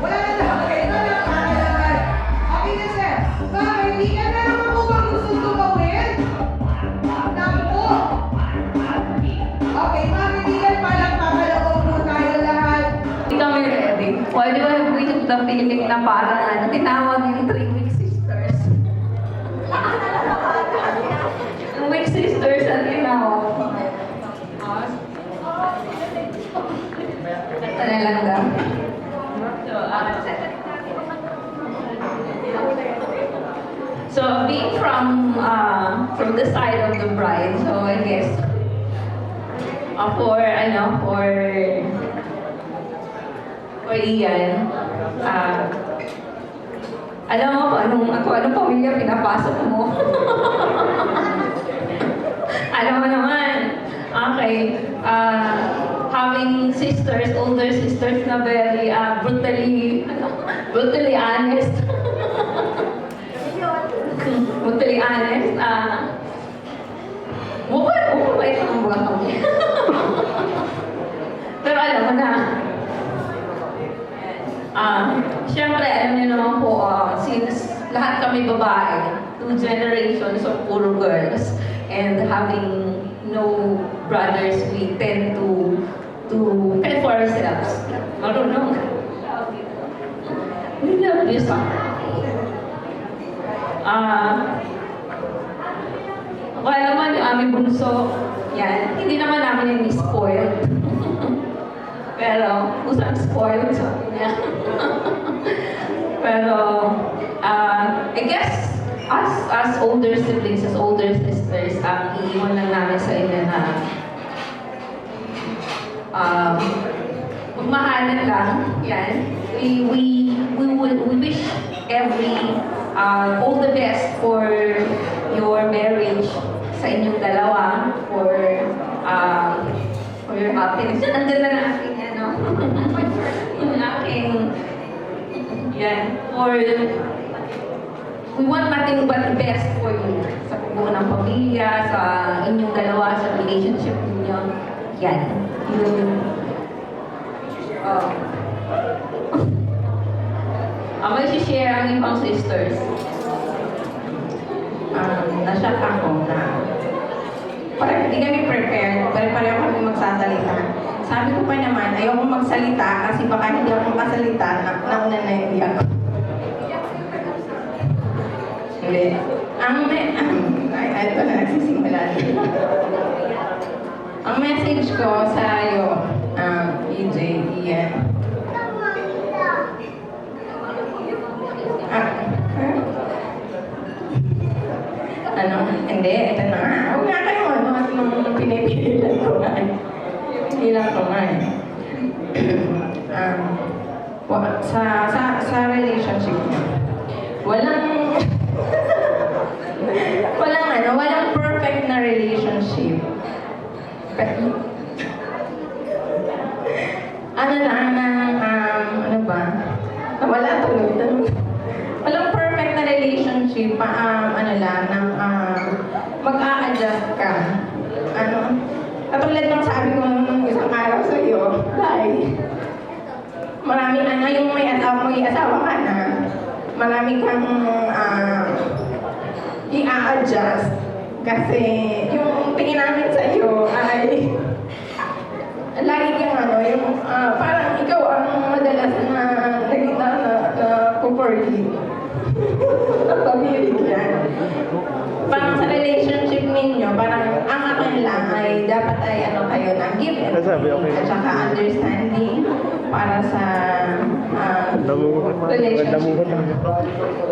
Wala na daw. Okay, wala na naman. Okay na, Sir. Mga kaibigan, meron pa po bang gusto tumawin? Naku po. Okay, mga kaibigan, palakpakalabang po tayo lahat. Hindi kami ready. Why do I have to the feeling na parang tinawag yung 3-week sisters? Yung week sisters ang tinawag. Kanta na lang daw. So, being from the side of the bride, so I guess for Ian, alam mo anong pamilya pinapasok mo? Alam mo naman. Okay. Having sisters, older sisters na very brutally honest. Brutally honest. Mabait ang mga kami. Pero alam mo na, siyempre, alam niyo naman po, since lahat kami babae, 2 generations of puro girls, and having no brothers, we tend to fend for ourselves. Marunong. We love this song. Kaya naman yung aming bunso, yan, hindi naman namin yung spoiled. Pero, usang spoiled sa niya. Pero, I guess, as older siblings, as older sisters, iiwan lang namin sa inyo na magmahalan lang, yan. We wish all the best for your marriage sa inyong dalawa, for your happiness. Yan, ang ganda na aking, Yung aking, yan, we want nothing but the best for you. Sa pagbuo ng pamilya, sa inyong dalawa, sa relationship ninyo. Yan. May share ang ibang sisters. Na-shock ako na parang hindi kami prepared, pareho kami magsasalita. Sabi ko pa naman, ayoko magsalita kasi baka hindi ako makasalita, nauna na hindi ako. Hindi. Ito na nagsisimula. Ang message ko sa iyo, EJ, Ian. Hindi, ito na nga. Huwag nga kayo nung pinipigilan ko nga. Pigilan ko nga sa relationship niya. Walang perfect na relationship. Wala tuloy. Walang perfect na relationship, mag-a-adjust ka. Katulad ng sabi ko nung isang araw sa iyo, maraming yung may asawa ka na, marami kang i-a-adjust. Kasi yung tingin namin sa iyo ay lagi kang parang ikaw ang madalas na kuporgi. Pabibigyan. Parang sa relationship ninyo, parang ang akin lang ay dapat ay kayo na give and take at saka understanding para sa relationship.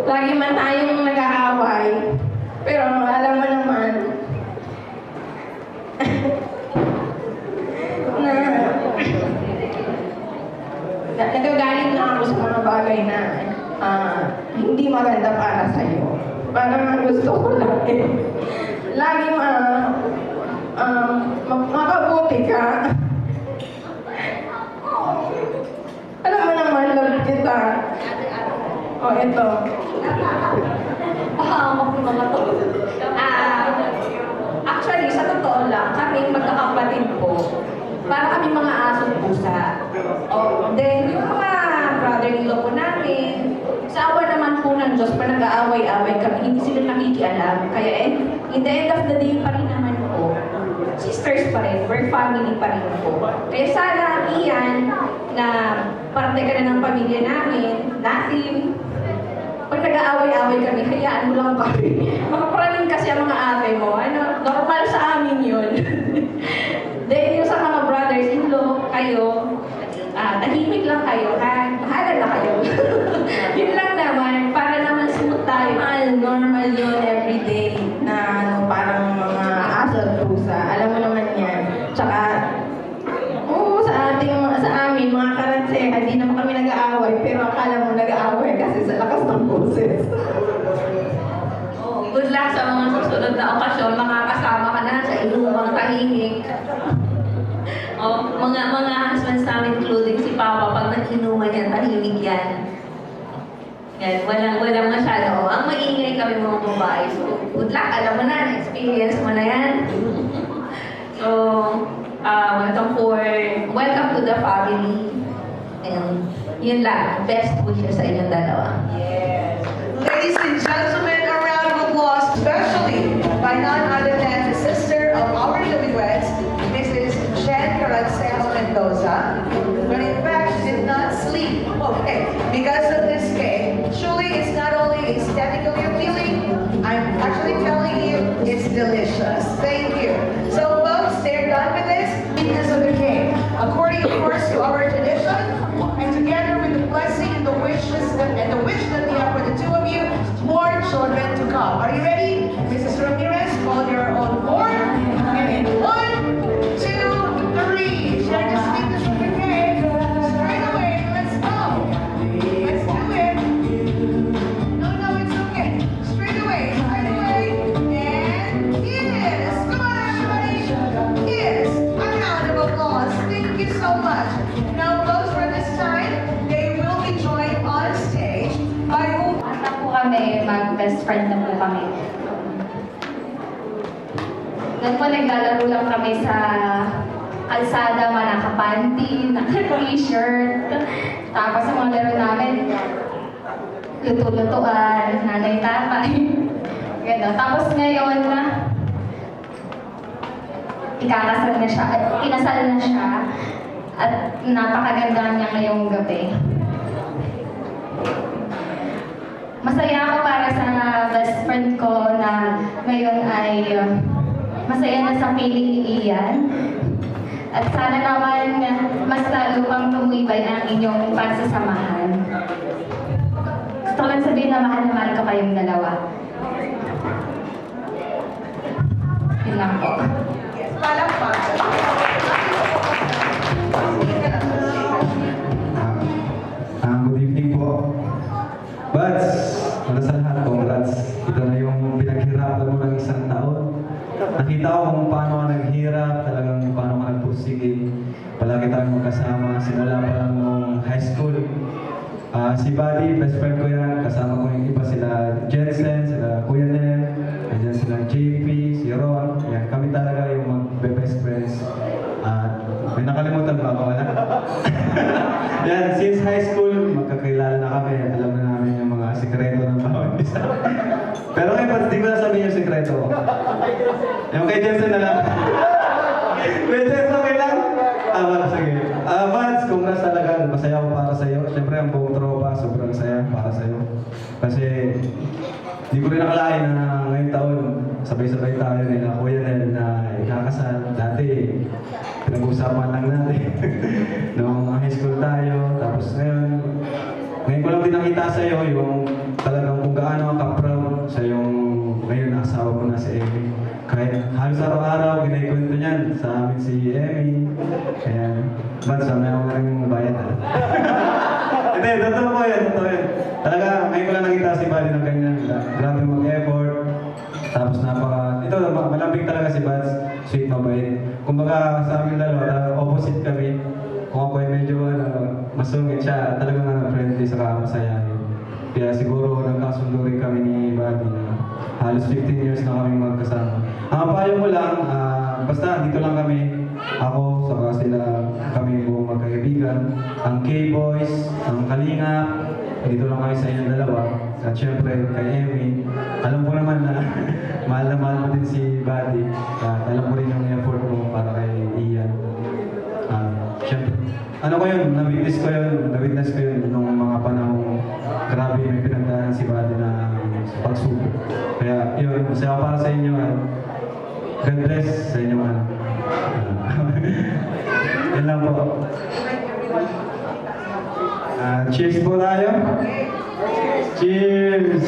Lagi man tayong nag-aaway, pero alam mo naman na nagagalit na ako sa mga bagay na hindi maganda para sa'yo. Parang gusto ko lang lagi makabuti ka. Alam mo naman, love kita. Ito. Actually, sa totoo lang, kami magkakapatid po, para kami mga asong pusa. Then, yung mga brother-in-law po namin, sa awa naman po ng Diyos, pa nag-aaway-away kami, hindi sila nakikialam. Kaya in the end of the day pa rin naman po, sisters pa rin, we're family pa rin po. Kaya sana, Ian, na parte ka na ng pamilya namin, natin, pag nag-aaway-aaway kami, hayaan mo lang kami. Makapraning kasi ang mga ate mo, normal sa amin yun. Then yung sa mga brothers-in-law, kayo, tahimik lang kayo, bahala na kayo. Yun lang naman, para naman smooth tayo. Normal yun everyday na parang mga aso at pusa. Alam mo naman yan. Tsaka, sa amin, mga karanseha, di naman kami nag-aaway, pero akala mo nag-aaway kasi sa lakas ng boses. Good luck sa mga susunod na okasyon, makakasama ka na sa ilumang tahimik. Mga husbands namin, including si Papa, pag nag-inuman yan, tahimik yan. Yan, walang masyado. Ang maingay kami mga babae. So, good luck, alam mo na, experience mo na yan. So, welcome to the family. And yun lang, best wishes sa inyong dalawa. Yes. Ladies and gentlemen, a round of applause, especially by none other than the sister of our newlyweds, Mrs. Jen Caranceo Mendoza. But in fact, she did not sleep. Okay, because of this cake, truly it's not only aesthetically appealing, I'm actually telling you, it's delicious. Thank you. So folks, they're done with this. Because of the cake. According, of course, to our tradition, and together with the blessing and the wish that kami, mag-best friend na po kami. Noon po naglalaro lang kami sa kalsada, mga naka-panty, naka-t-shirt. Tapos ang mga laro namin, luto-lutuan, nanay-tatay. Gano'n. Tapos ngayon na, ikakasal na siya, at kinasal na siya, at napakaganda niya ngayong gabi. Masaya ako para sa best friend ko na ngayon ay masaya na sa piling ni Ian. At sana naman mas lalo pang tumibay ang inyong pagsasamahan. Gusto ko lang sabihin na mahal na mahal ko kayong dalawa. Yun lang po. Good evening po. Buds, para sa lahat, congrats. Ito na yung pinaghirapan mo ng isang taon. Nakita ko kung paano ka naghirap, talagang paano ka nagpursige. Palagi tayong magkasama, simula pa lang nung high school. Si Buddy, best friend ko yan. Kasama ko yung iba sila Jensen, sila Kuya Nel, andyan sila JP, si Ron. Yan, kami talaga yung mag-best friends. May nakalimutan ba ako? Wala? Yan, since high school, magkakilala na kami. Alam na namin yung mga sikreto ng bawat isa. Pero ngayon, di ko na sabihin yung sikreto. Yung kay Jensen na lang. Kuya Jensen, okay lang? Wala, sige. Vance, congrats talaga. Masaya ako para sa'yo. Siyempre, ang buong tropa, sobrang saya para sa'yo. Kasi, di ko rin nakalain na ngayong taon, sabay-sabay tayo nila Kuya Nel na ikakasal. Dati, pinag-usapan lang natin. Noong high school tayo. Tapos ngayon ko lang din nakita sa'yo yung talagang kung gaano ka proud sa yung ngayon asawa ko na si Emmy. Kaya halos araw-araw ginaikwento niyan sa amin si Emmy. Kaya, ba't sa may ako rin bayad ha? Hindi, totoo ko yan, totoo yan. Talaga, ngayon ko lang nakita si Buddy ng ganyan. Grabe mag-effort. Tapos ito, malambing talaga si Buds. Sweet, mabait. Kumbaga sa amin dalawa, opposite kami. Kung ako ay medyo masungit siya, talagang friendly sa masayahin. Kaya siguro nagkasundo rin kami ni Buddy na halos 15 years na kami magkasama. Ang payo mo lang, basta dito lang kami. Ako, saka sila, kami buong magkaibigan. Ang K-Boys, ang Kalinga, dito lang kami sa inyong dalawa. At syempre, kay Emmy, alam ko naman na mahal mo din si Buddy. At alam ko rin yung effort mo para kay Ian. Syempre, ano ko yun, na-witness ko yun nung mga panahong grabe may pinagdaanan si Buddy na pagsubok. Kaya yun, masaya ako para sa inyo. God bless sa inyong anak. Yan lang po. Cheers po tayo. Cheers!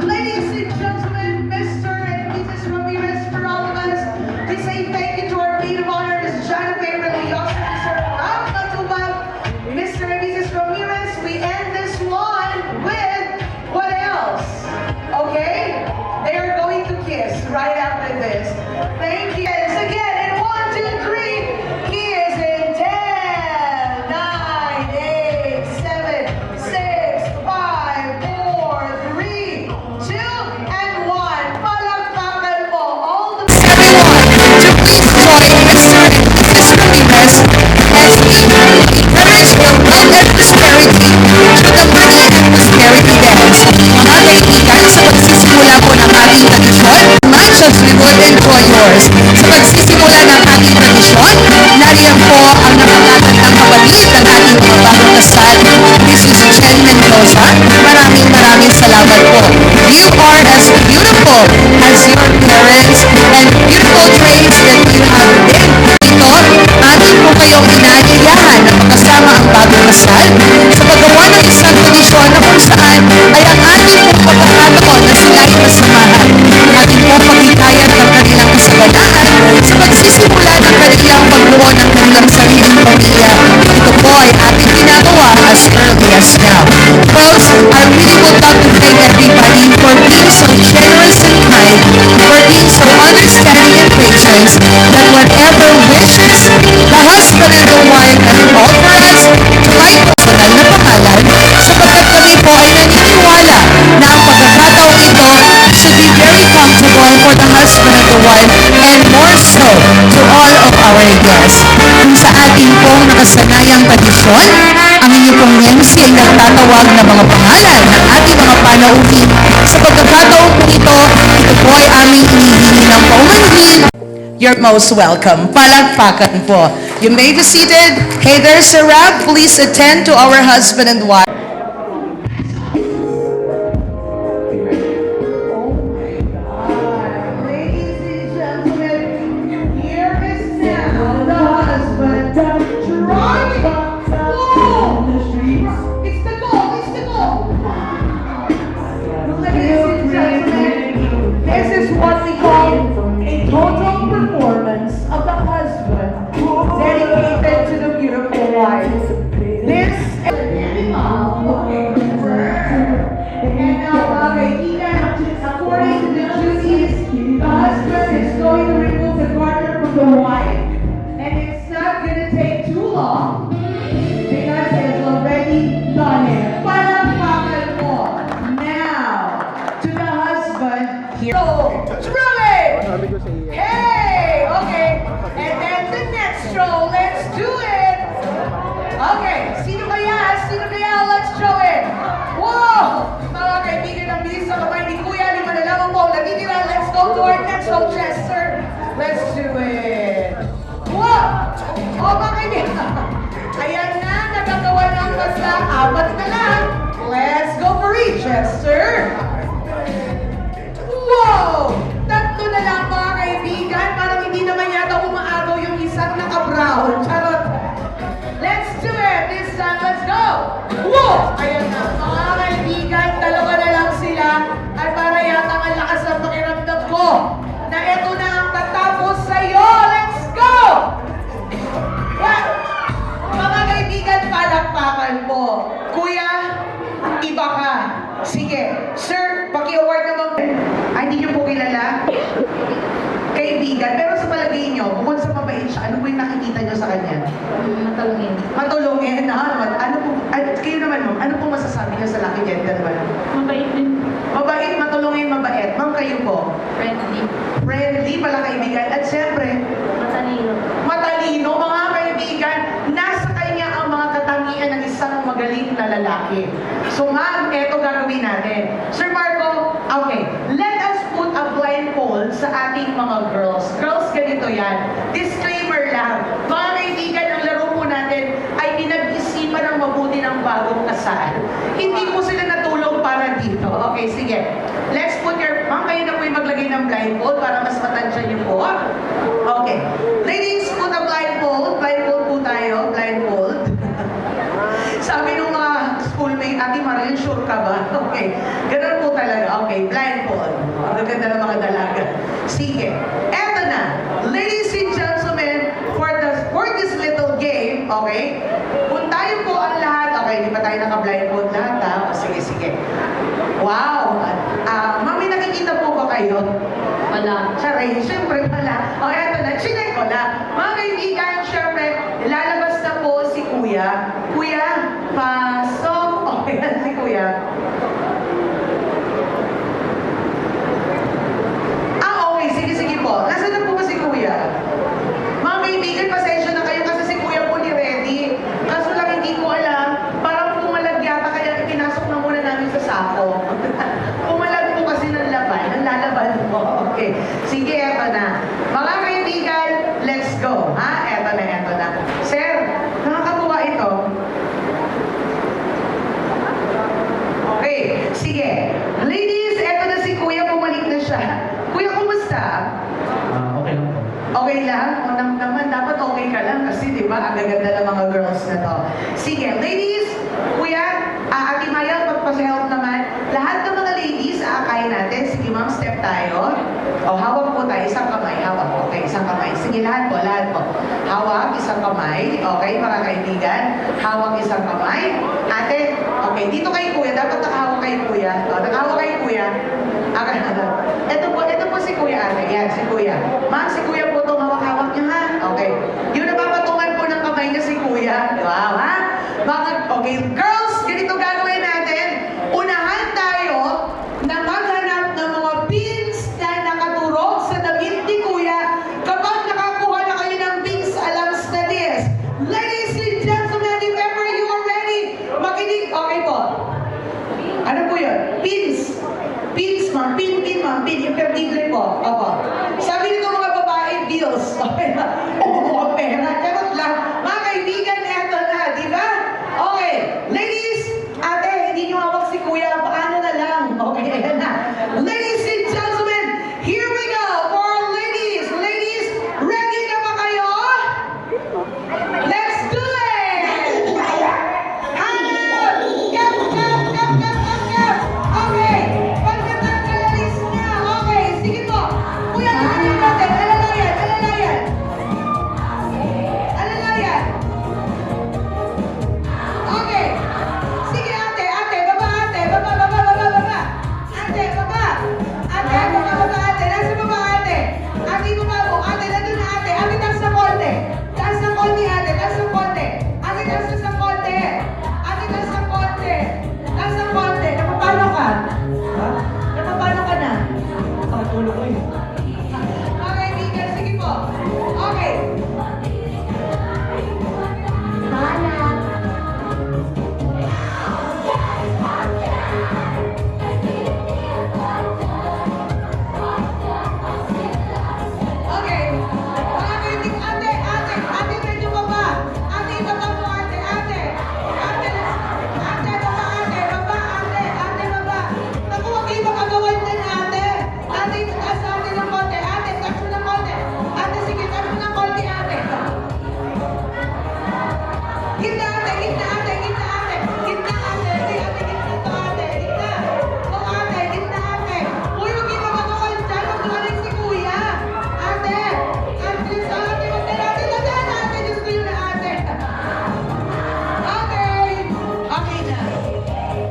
Ladies and gentlemen, Mr. and Mrs. Ramirez, for all of us, we say thank you to our maid of honor, Ms. Jonathan Religiosa, Mr. Ram Matubag, Mr. and Mrs. Ramirez. We end this one with what else? Okay? They are going to kiss right after this. Thank you. Again, in 1, 2, 3, kiss in 10, 9, 8, 7, 6, 5, 4, 3, 2, and 1. Palakpakan po all the everyone to please join Mr. and Mrs. Ramirez as we encourage your love and prosperity through the money and prosperity dance. Mga kaibigan, sa pagsisimula po ng ating tradisyon, much as we would enjoy yours. Sa pagsisimula ng ating tradisyon, nariyan po ang nakakatandang kapatid ng ating mga bagong kasal, Mrs. Jen Mendoza. Maraming salamat po. You are as beautiful as your parents and beautiful traits that you have been. Ito, atin po kayong inaagayahan na makasama ang bagong kasal sa paggawa ng isang tradisyon na kung saan ay ang ating pong pagkakataon na sila ay masamahan. Ating pong pagkikayat ng kanilang kasaganaan sa pagsisimula ng kanilang pagbuo ng kanilang sariling pamilya. Ito po ay ating ginagawa as early as now. Folks, I really would love to thank everybody for being so generous and kind, for being so understanding and patient, that whatever wishes the husband and the wife have called for us, to nakasaganayang tradisyon, ang inyo pong MC ay nagtatawag ng mga pangalan ng ating mga panauhin. Sa pagkakataon po ito po ay aming inihingi ng paumanhin. You're most welcome. Palakpakan po. You may be seated. Hey there, Sir Rab. Please attend to our husband and wife. Ladies and gentlemen, here is now the husband driving. Whoa! It's the goal, it's the goal. Ladies and gentlemen, this is what we call a total performance of the husband dedicated to the beautiful wife. This and now, according to the duties, the husband is going to remove the garter from the wife, and it's not going to take too long because he has already done it. Palakpakan mo. Now, to the husband, here. Drum it! Hey! Okay. And then the next row, let's do it! Okay, sino kaya? Sino kaya? Let's show it! Wow! Mga kaibigan, ang bilis sa kamay ni Kuya, lima na lang po. Natitira, let's go to our next row, Chester. Let's do it! Wow! O, mga kaibigan. Ayan na, nagagawa ng basta. Apat na lang. Let's go for it, Chester. Wow! Tatlo na lang, mga kaibigan. Parang hindi naman yata umaagaw yung isang naka-brown. Charot. Let's do it! This time, let's go! Whoa! Ayan na, mga kaibigan, dalawa na lang sila at para yata ang lakas ng pakiramdam ko na ito na ang tatapos sa'yo! Let's go! Well, mga kaibigan, palakpakan po. Kuya, iba ka. Sige, sir, paki-award naman. Ay, hindi niyo po kilala? Kaibigan, pero sa palagay niyo, bukod sa mabait siya, ano po yung nakikita niyo sa kanya? Matulungin. Matulungin, ha? Ano po, kayo naman, ma'am, ano po masasabi niyo sa lucky gentleman? Mabait din. Mabait, matulungin, mabait. Ma'am, kayo po? Friendly. Friendly pala kaibigan. At siyempre, Matalino. matalino, mga kaibigan, nasa kanya ang mga katangian ng isang magaling na lalaki. So, ma'am, eto gagawin natin. Sir Marco, okay, let us put a blindfold sa ating mga girls. Girls, ganito yan. Disclaimer lang. Mga kaibigan, ang laro po natin ay pinag-isipan ng mabuti ng bagong kasal. Hindi po sila natulong para dito. Okay, sige. Let's put your... Ma'am, kayo na po yung maglagay ng blindfold para mas matansya niyo po. Okay. Ladies, put a blindfold. Blindfold po tayo. Blindfold. Sabi nung mga schoolmate, Ate Marian, sure ka ba? Okay. Ganun po talaga. Okay, blindfold. Ang ganda ng mga dalaga. Sige. Eto na. Ladies and gentlemen, for this little game, okay? Kung tayo po ang lahat, okay, hindi pa tayo naka-blindfold lahat, ha? O, sige, sige. Wow! Ma'am, may nakikita po ba kayo? Wala. Saray, siyempre pala. O, eto na, chinek ko na. Mga kaibigan, siyempre, lalabas na po si Kuya. Kuya, pasok. Okay, si Kuya. Okay, sige, sige po. Nasaan na po ba si Kuya? Mga kaibigan, pasensya na kayo kasi si Kuya po ni-ready. Kaso lang hindi ko alam, parang pumalag yata kaya itinasok na muna namin sa sako. Pumalag po kasi ng laban, ang lalaban po. Okay, sige, eto na. Mga kaibigan, let's go. Ha? Eto na, eto na. Sir, nakakabuwa ito. Okay, sige. Ladies, eto na si Kuya, bumalik na siya. Kuya, kumusta? Okay lang po. Okay lang? O naman, dapat okay ka lang kasi di ba, ang gaganda ng mga girls na to. Sige, ladies, Kuya, Ate Maya, magpa-help naman. Lahat ng mga ladies, aakayin natin. Sige ma'am, step tayo. O, hawak po tayo, isang kamay, hawak. Okay, isang kamay. Sige, lahat po, lahat po. Hawak, isang kamay. Okay, mga kaibigan. Hawak, isang kamay. Ate, okay, dito kay Kuya. Dapat nakahawak kay Kuya. O, nakahawak kay Kuya. Ito po si Kuya, ate. Yan, si Kuya. Ma'am, si Kuya po itong hawak-hawak niya, ha? Okay. Yung napapatungan po ng kamay niya si Kuya. Wow, ha? Okay, girls, ganito gagawin natin. Unahan tayo na maghanap ng mga pins na nakaturok sa damit ni Kuya. Kapag nakakuha na kayo ng pins, alams na this. Ladies and gentlemen, imperdible po. Opo. Sabi nito mga babae, bills. Okay na. Mukhang pera. Charot lang. Mga kaibigan, eto na, di ba? Okay. Ladies, ate, hindi nyo hawak si kuya. Paano na lang? Okay, ayan na. Ladies and gentlemen, here we go for our ladies. Ladies, ready na ba kayo? Let's do it! Okay, pagkatang kalalis na. Okay, sige po. Kuya, tingnan natin. Alalayan, alalayan. Alalayan. Okay. Sige ate, ate, baba ate. Baba, baba, baba, baba. Ate, baba. Ate, baba, baba ate. Nasa baba ate. Ate, baba mo. Ate, nandun na ate. Ate, taas na konti. Taas na konti ate. Taas na konti. Ate, taas na konti. Ate, taas na konti. Taas na konti. Napapano ka? Ha? Napapano ka na? Pakatulog ko yun. Okay, Miguel. Sige po. Okay. Okay. Mga kaibigan, ate, ate, ate, medyo baba. Ate, baba mo, ate, ate. Ate, ate, baba, ate, baba, ate, ate, baba. Naku, huwag kayo makagawan din, ate. Ate, taas ate ng konti. Ate, taas mo ng konti. Ate, sige, taas mo ng konti, ate. Gitna, ate, gitna, ate, gitna, ate. Gitna, ate. Hindi, ate, gitna to, ate. Gitna. O, ate, gitna, ate. Uy, huwag kayo makagawan dyan. Magdumaling si kuya. Ate, ate, sa ate, ate, ate, Diyos ko yun na, ate. Okay. Okay na.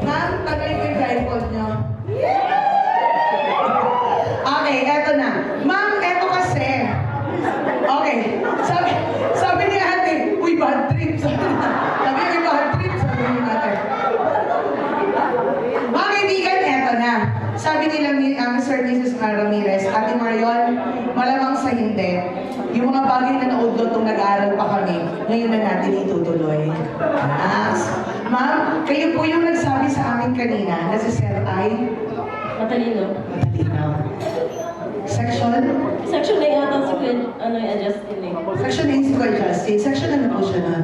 Ma'am, tagay ko yung blindfold nyo. Okay, eto na. Ma'am, eto kasi. Okay. Sabi ni ate, uy, bad trip. Sabi uy, bad trip. Sabi ni ate. Mga kaibigan, eto na. Sabi nila Mr. and Mrs. Ramirez, Ate Marion, malamang sa hindi. Yung mga bagay na naudlot nung nag-aaral pa kami, ngayon na natin itutuloy. Yes. Ma'am, kayo po yung nagsabi sa amin kanina na si Sir ay Matalino. matalino. Section? Section na yata si ano yung Justin eh. Section 8 si Kuya Justin. Section ano po siya na?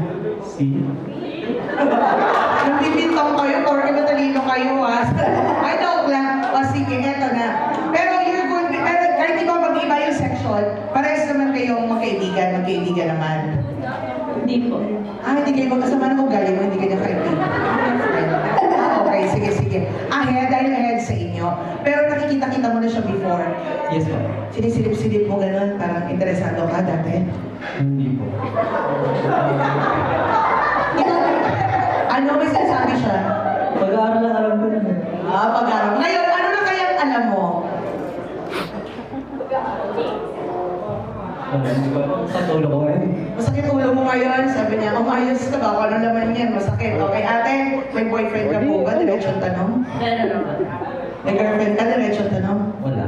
Yung bibintang kayo, porque matalino kayo ha. I don't lang. O sige, eto na. Pero you're going to, kahit di ba mag-iba yung section, parehas naman kayong magkaibigan naman. Hindi po. Hindi kayo magkasama ng ugali mo, hindi kayo kaibigan. Okay, sige. Dahil ahead sa inyo. Pero nakikita-kita mo na siya before. Yes po. Sinisilip-silip mo ganun, parang interesado ka dati. Hindi po. Ano may sinasabi siya? Pag-aaral lang alam ko na. Pag-aaral. Ngayon, ano na kayang alam mo? Sa tulo ko ngayon. Masakit ulo mo ngayon? Sabi niya, umayos ka ba? Kung ano naman yan, masakit. Okay, ate, may boyfriend ka po ba? Diretsong tanong. Meron naman. May girlfriend ka? Diretsong tanong. Wala.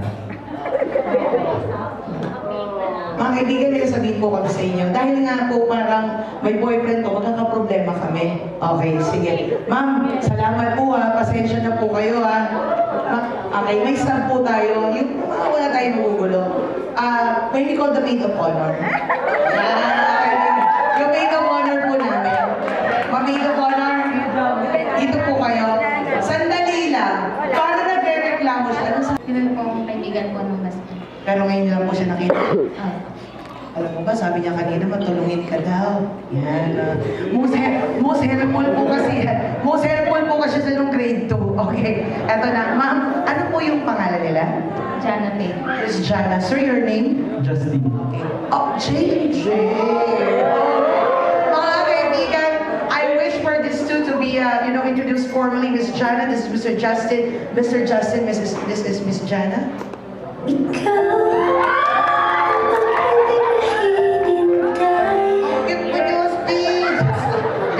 Mga kaibigan, may sabihin po kami sa inyo. Dahil nga po parang may boyfriend ko, magkakaproblema kami. Okay, sige. Ma'am, salamat po ha. Pasensya na po kayo ha. Okay, may stamp po tayo. Yung wala tayong magugulo. May we call the maid of honor. Yan. Yung maid of honor po namin. Maid of honor, dito po kayo. Sandali lang. Paano nagre-reklamo siya? Ano sa... Yun po ang kaibigan ko ng basta. Pero ngayon lang po siya nakita. Alam mo ba, sabi niya kanina, matulungin ka daw. Yan. Most helpful po kasi. Most helpful po kasi sa nung grade 2. Okay. Eto na. Ma'am, ano po yung pangalan nila? Jana Pay. Miss Jana. Sir, your name? Justin. Okay. Oh, JJ. Mga kaibigan, I wish for this two to be, introduced formally. Miss Jana, this is Mr. Justin. Mr. Justin, this is Miss Jana.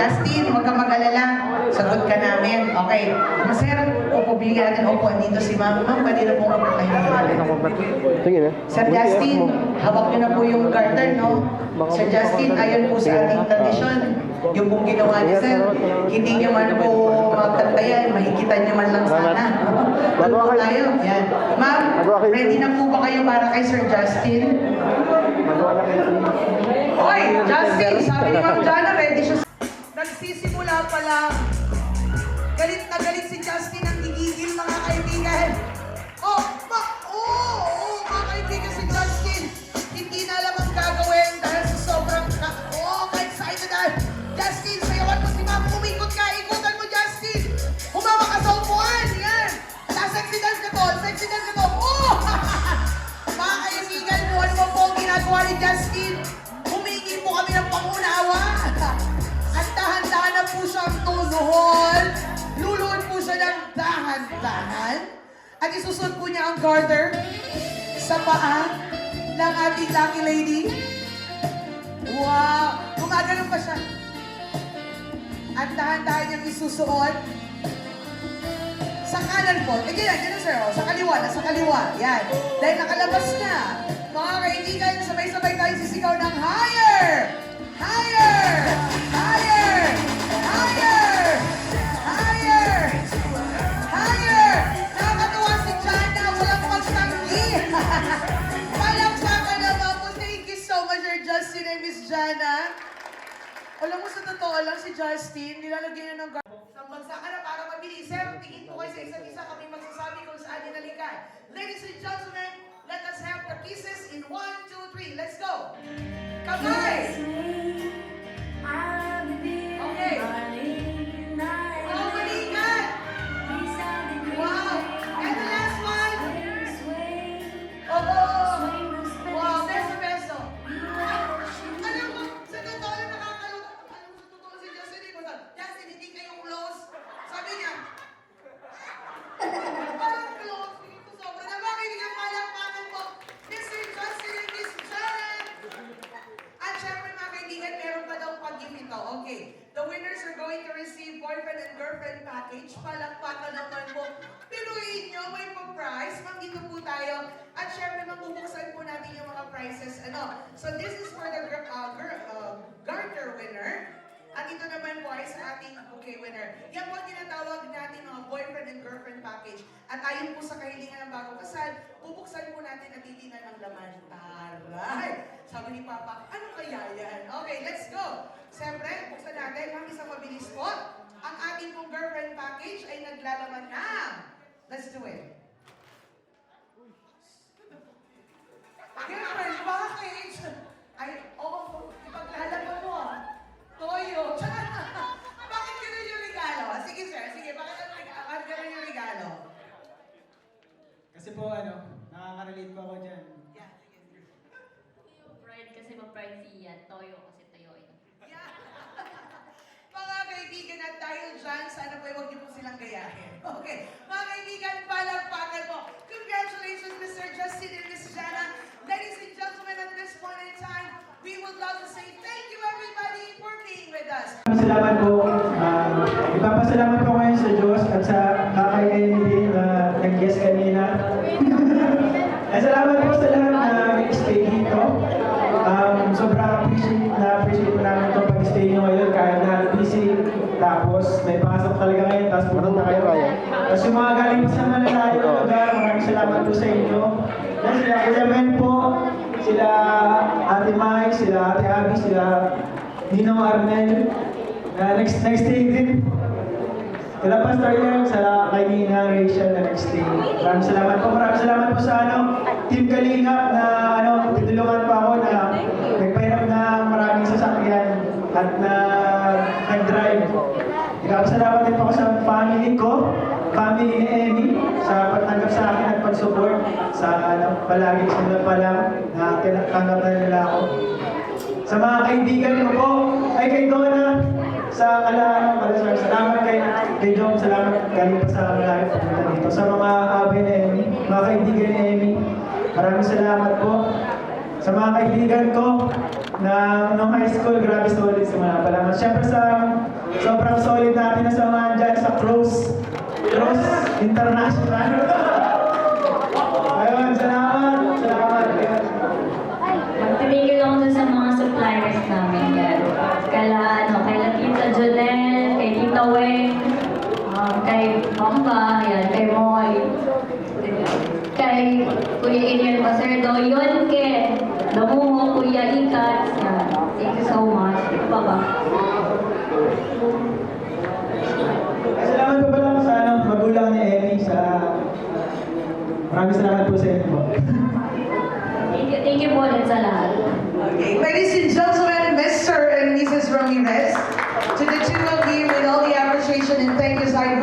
Justin, huwag ka mag-alala. So Sagot ka namin. Okay. Sir, upo, bigyan natin upo. Dito si Ma'am. Ma'am, kanina po upo kayo. Sige na. Sir Justin, hawak niyo na po yung garter, no? Sir Justin, ayon po sa ating tradisyon, yung pong ginawa ni Sir, hindi niyo man po magkantayan, mahikitan niyo man lang sana. Doon po tayo. Yan. Ma'am, ready na po ba kayo para kay Sir Justin? Hoy, Justin, sabi ni Ma'am Jana, ready siya. Nagsisimula pa lang. Galit na galit si Justin ang gigigil, mga kaibigan. Mga kaibigan, si Justin, hindi na alam ang gagawin dahil sa sobrang ka-excited dahil. Justin, sayawan mo si Ma'am, umikot ka, ikutan mo, Justin. Humama ka sa upuan, yan. Sexy dance ka to, sexy dance ka to. Mga kaibigan mo, ano po ang ginagawa ni Justin? Humingi po kami ng pangunawa. At dahan-dahan na po siyang tuluhol. Luluhod po siya ng dahan-dahan. At isusunod po niya ang garter sa paa ng ating lucky lady. Wow! Gumagano'n pa siya. At dahan-dahan niyang isusuot. Sa kanan po. Ganyan, sir. Sa kaliwa, nasa kaliwa. Yan. Dahil nakalabas na. Mga kaibigan, sabay-sabay tayo sisigaw ng higher! Higher! Higher! Higher! Higher! Higher! Nakakatuwa si Jana. Walang pagtanggi. Palakpakan naman po. Thank you so much, Sir Justin and Miss Jana. Alam mo, sa totoo lang si Justin, nilalagyan niya ng sa bansa ka na para mabilis. Sir, tingin po kayo sa isa't isa, kami magsasabi kung saan ninalikan. Ladies and gentlemen, let us have the kisses in 1, 2, 3. Let's go! Kamay! Okay. Oh, balikan! Wow! And the last one! Wow, beso. Alam mo, sa totoo lang nakakalungkot. Alam mo, sa totoo si Justin, Justin, hindi kayo close. Sabi niya, parang close. Ito sobra na. Bakit hindi ka palakpakan mo? Mr. Justin and Miss Janet. At syempre mga kaibigan, meron pa daw pag-gift ito. Okay. The winners are going to receive boyfriend and girlfriend package. Palakpakan naman po. Pero inyo, may pa-prize. Dito po tayo. At syempre, mabubuksan po natin yung mga prizes. So this is for the garter winner. At ito naman po ay sa ating bouquet winner. Yan po ang tinatawag natin mga boyfriend and girlfriend package. At ayon po sa kahilingan ng bagong kasal, bubuksan po natin at titinan ang laman. Taray! Sabi ni Papa, ano kaya yan? Okay, let's go! Siyempre, buksan natin. Ang isang mabilis po. Ang ating pong girlfriend package ay naglalaman ng... Let's do it. Girlfriend package! Ay, ipaglalaman mo ah. Toyo. Bakit gano'n yung regalo? Sige sir, sige. Bakit gano'n yung regalo? Kasi po nakaka-relate po ako dyan. Yeah. Pride kasi ma-pride siya. Toyo kasi toyoin. Yeah. Mga kaibigan, at dahil dyan, sana po huwag niyo po silang gayahin. Okay. Mga kaibigan, palagpakan mo. Congratulations, Mr. Justin and Miss Jana. Ladies and gentlemen, at this point in time, we would love to say thank you everybody for being with us. Salamat po. Ipapasalamat ko ngayon sa Diyos at sa kakainin din na nag-guest kanina. Salamat po sa lahat na nag-stay dito. Sobrang appreciate po namin itong pag-stay nyo ngayon kahit na busy. Tapos may pasok talaga ngayon, tapos pumunta kayo. Tapos yung mga galing pa sa malalayo na lugar, maraming salamat po sa inyo. Yan sila Kuya Ben po, sila Ate Mai, sila Ate Abby, sila Ninong Arnel, nag-stay din. Sila Pastor Yang, sa kay Nina Rachel na nag-stay. Maraming salamat po sa Team Kalingap na tinulungan pa ako na nagpahirap na maraming sasakyan at na nag-drive. Salamat din po ako sa family ko, family ni Emmy, sa pagtanggap sa akin at pag-support sa palagi simula pa lang na tanggap na nila ako. Sa mga kaibigan ko po, ay kay Donna, sa salamat kay Dom, salamat galing pa sa malayo pumunta dito. Sa mga abe ni Emmy, mga kaibigan ni Emmy, maraming salamat po. Sa mga kaibigan ko na nung high school, grabe solid simula pa lang. At syempre sa sobrang solid natin na samahan dyan sa Cross International. Ayun, salamat. Magtinigil ako dun sa mga suppliers namin yan. Kay Tita Jonel, kay Tita Weng, kay Mamba, yan, kay Moy, kay Kuya Ilian Baserdo, yun ke, Damungo, Kuya Ikat, yan. Thank you so much. Bye-bye. Salamat po pala sa magulang ni Emmy maraming salamat po sa inyo po. Thank you po ulit sa lahat. Okay, ladies and gentlemen, Mr. and Mrs. Ramirez, to the two of you with all the appreciation and thank yous I've heard.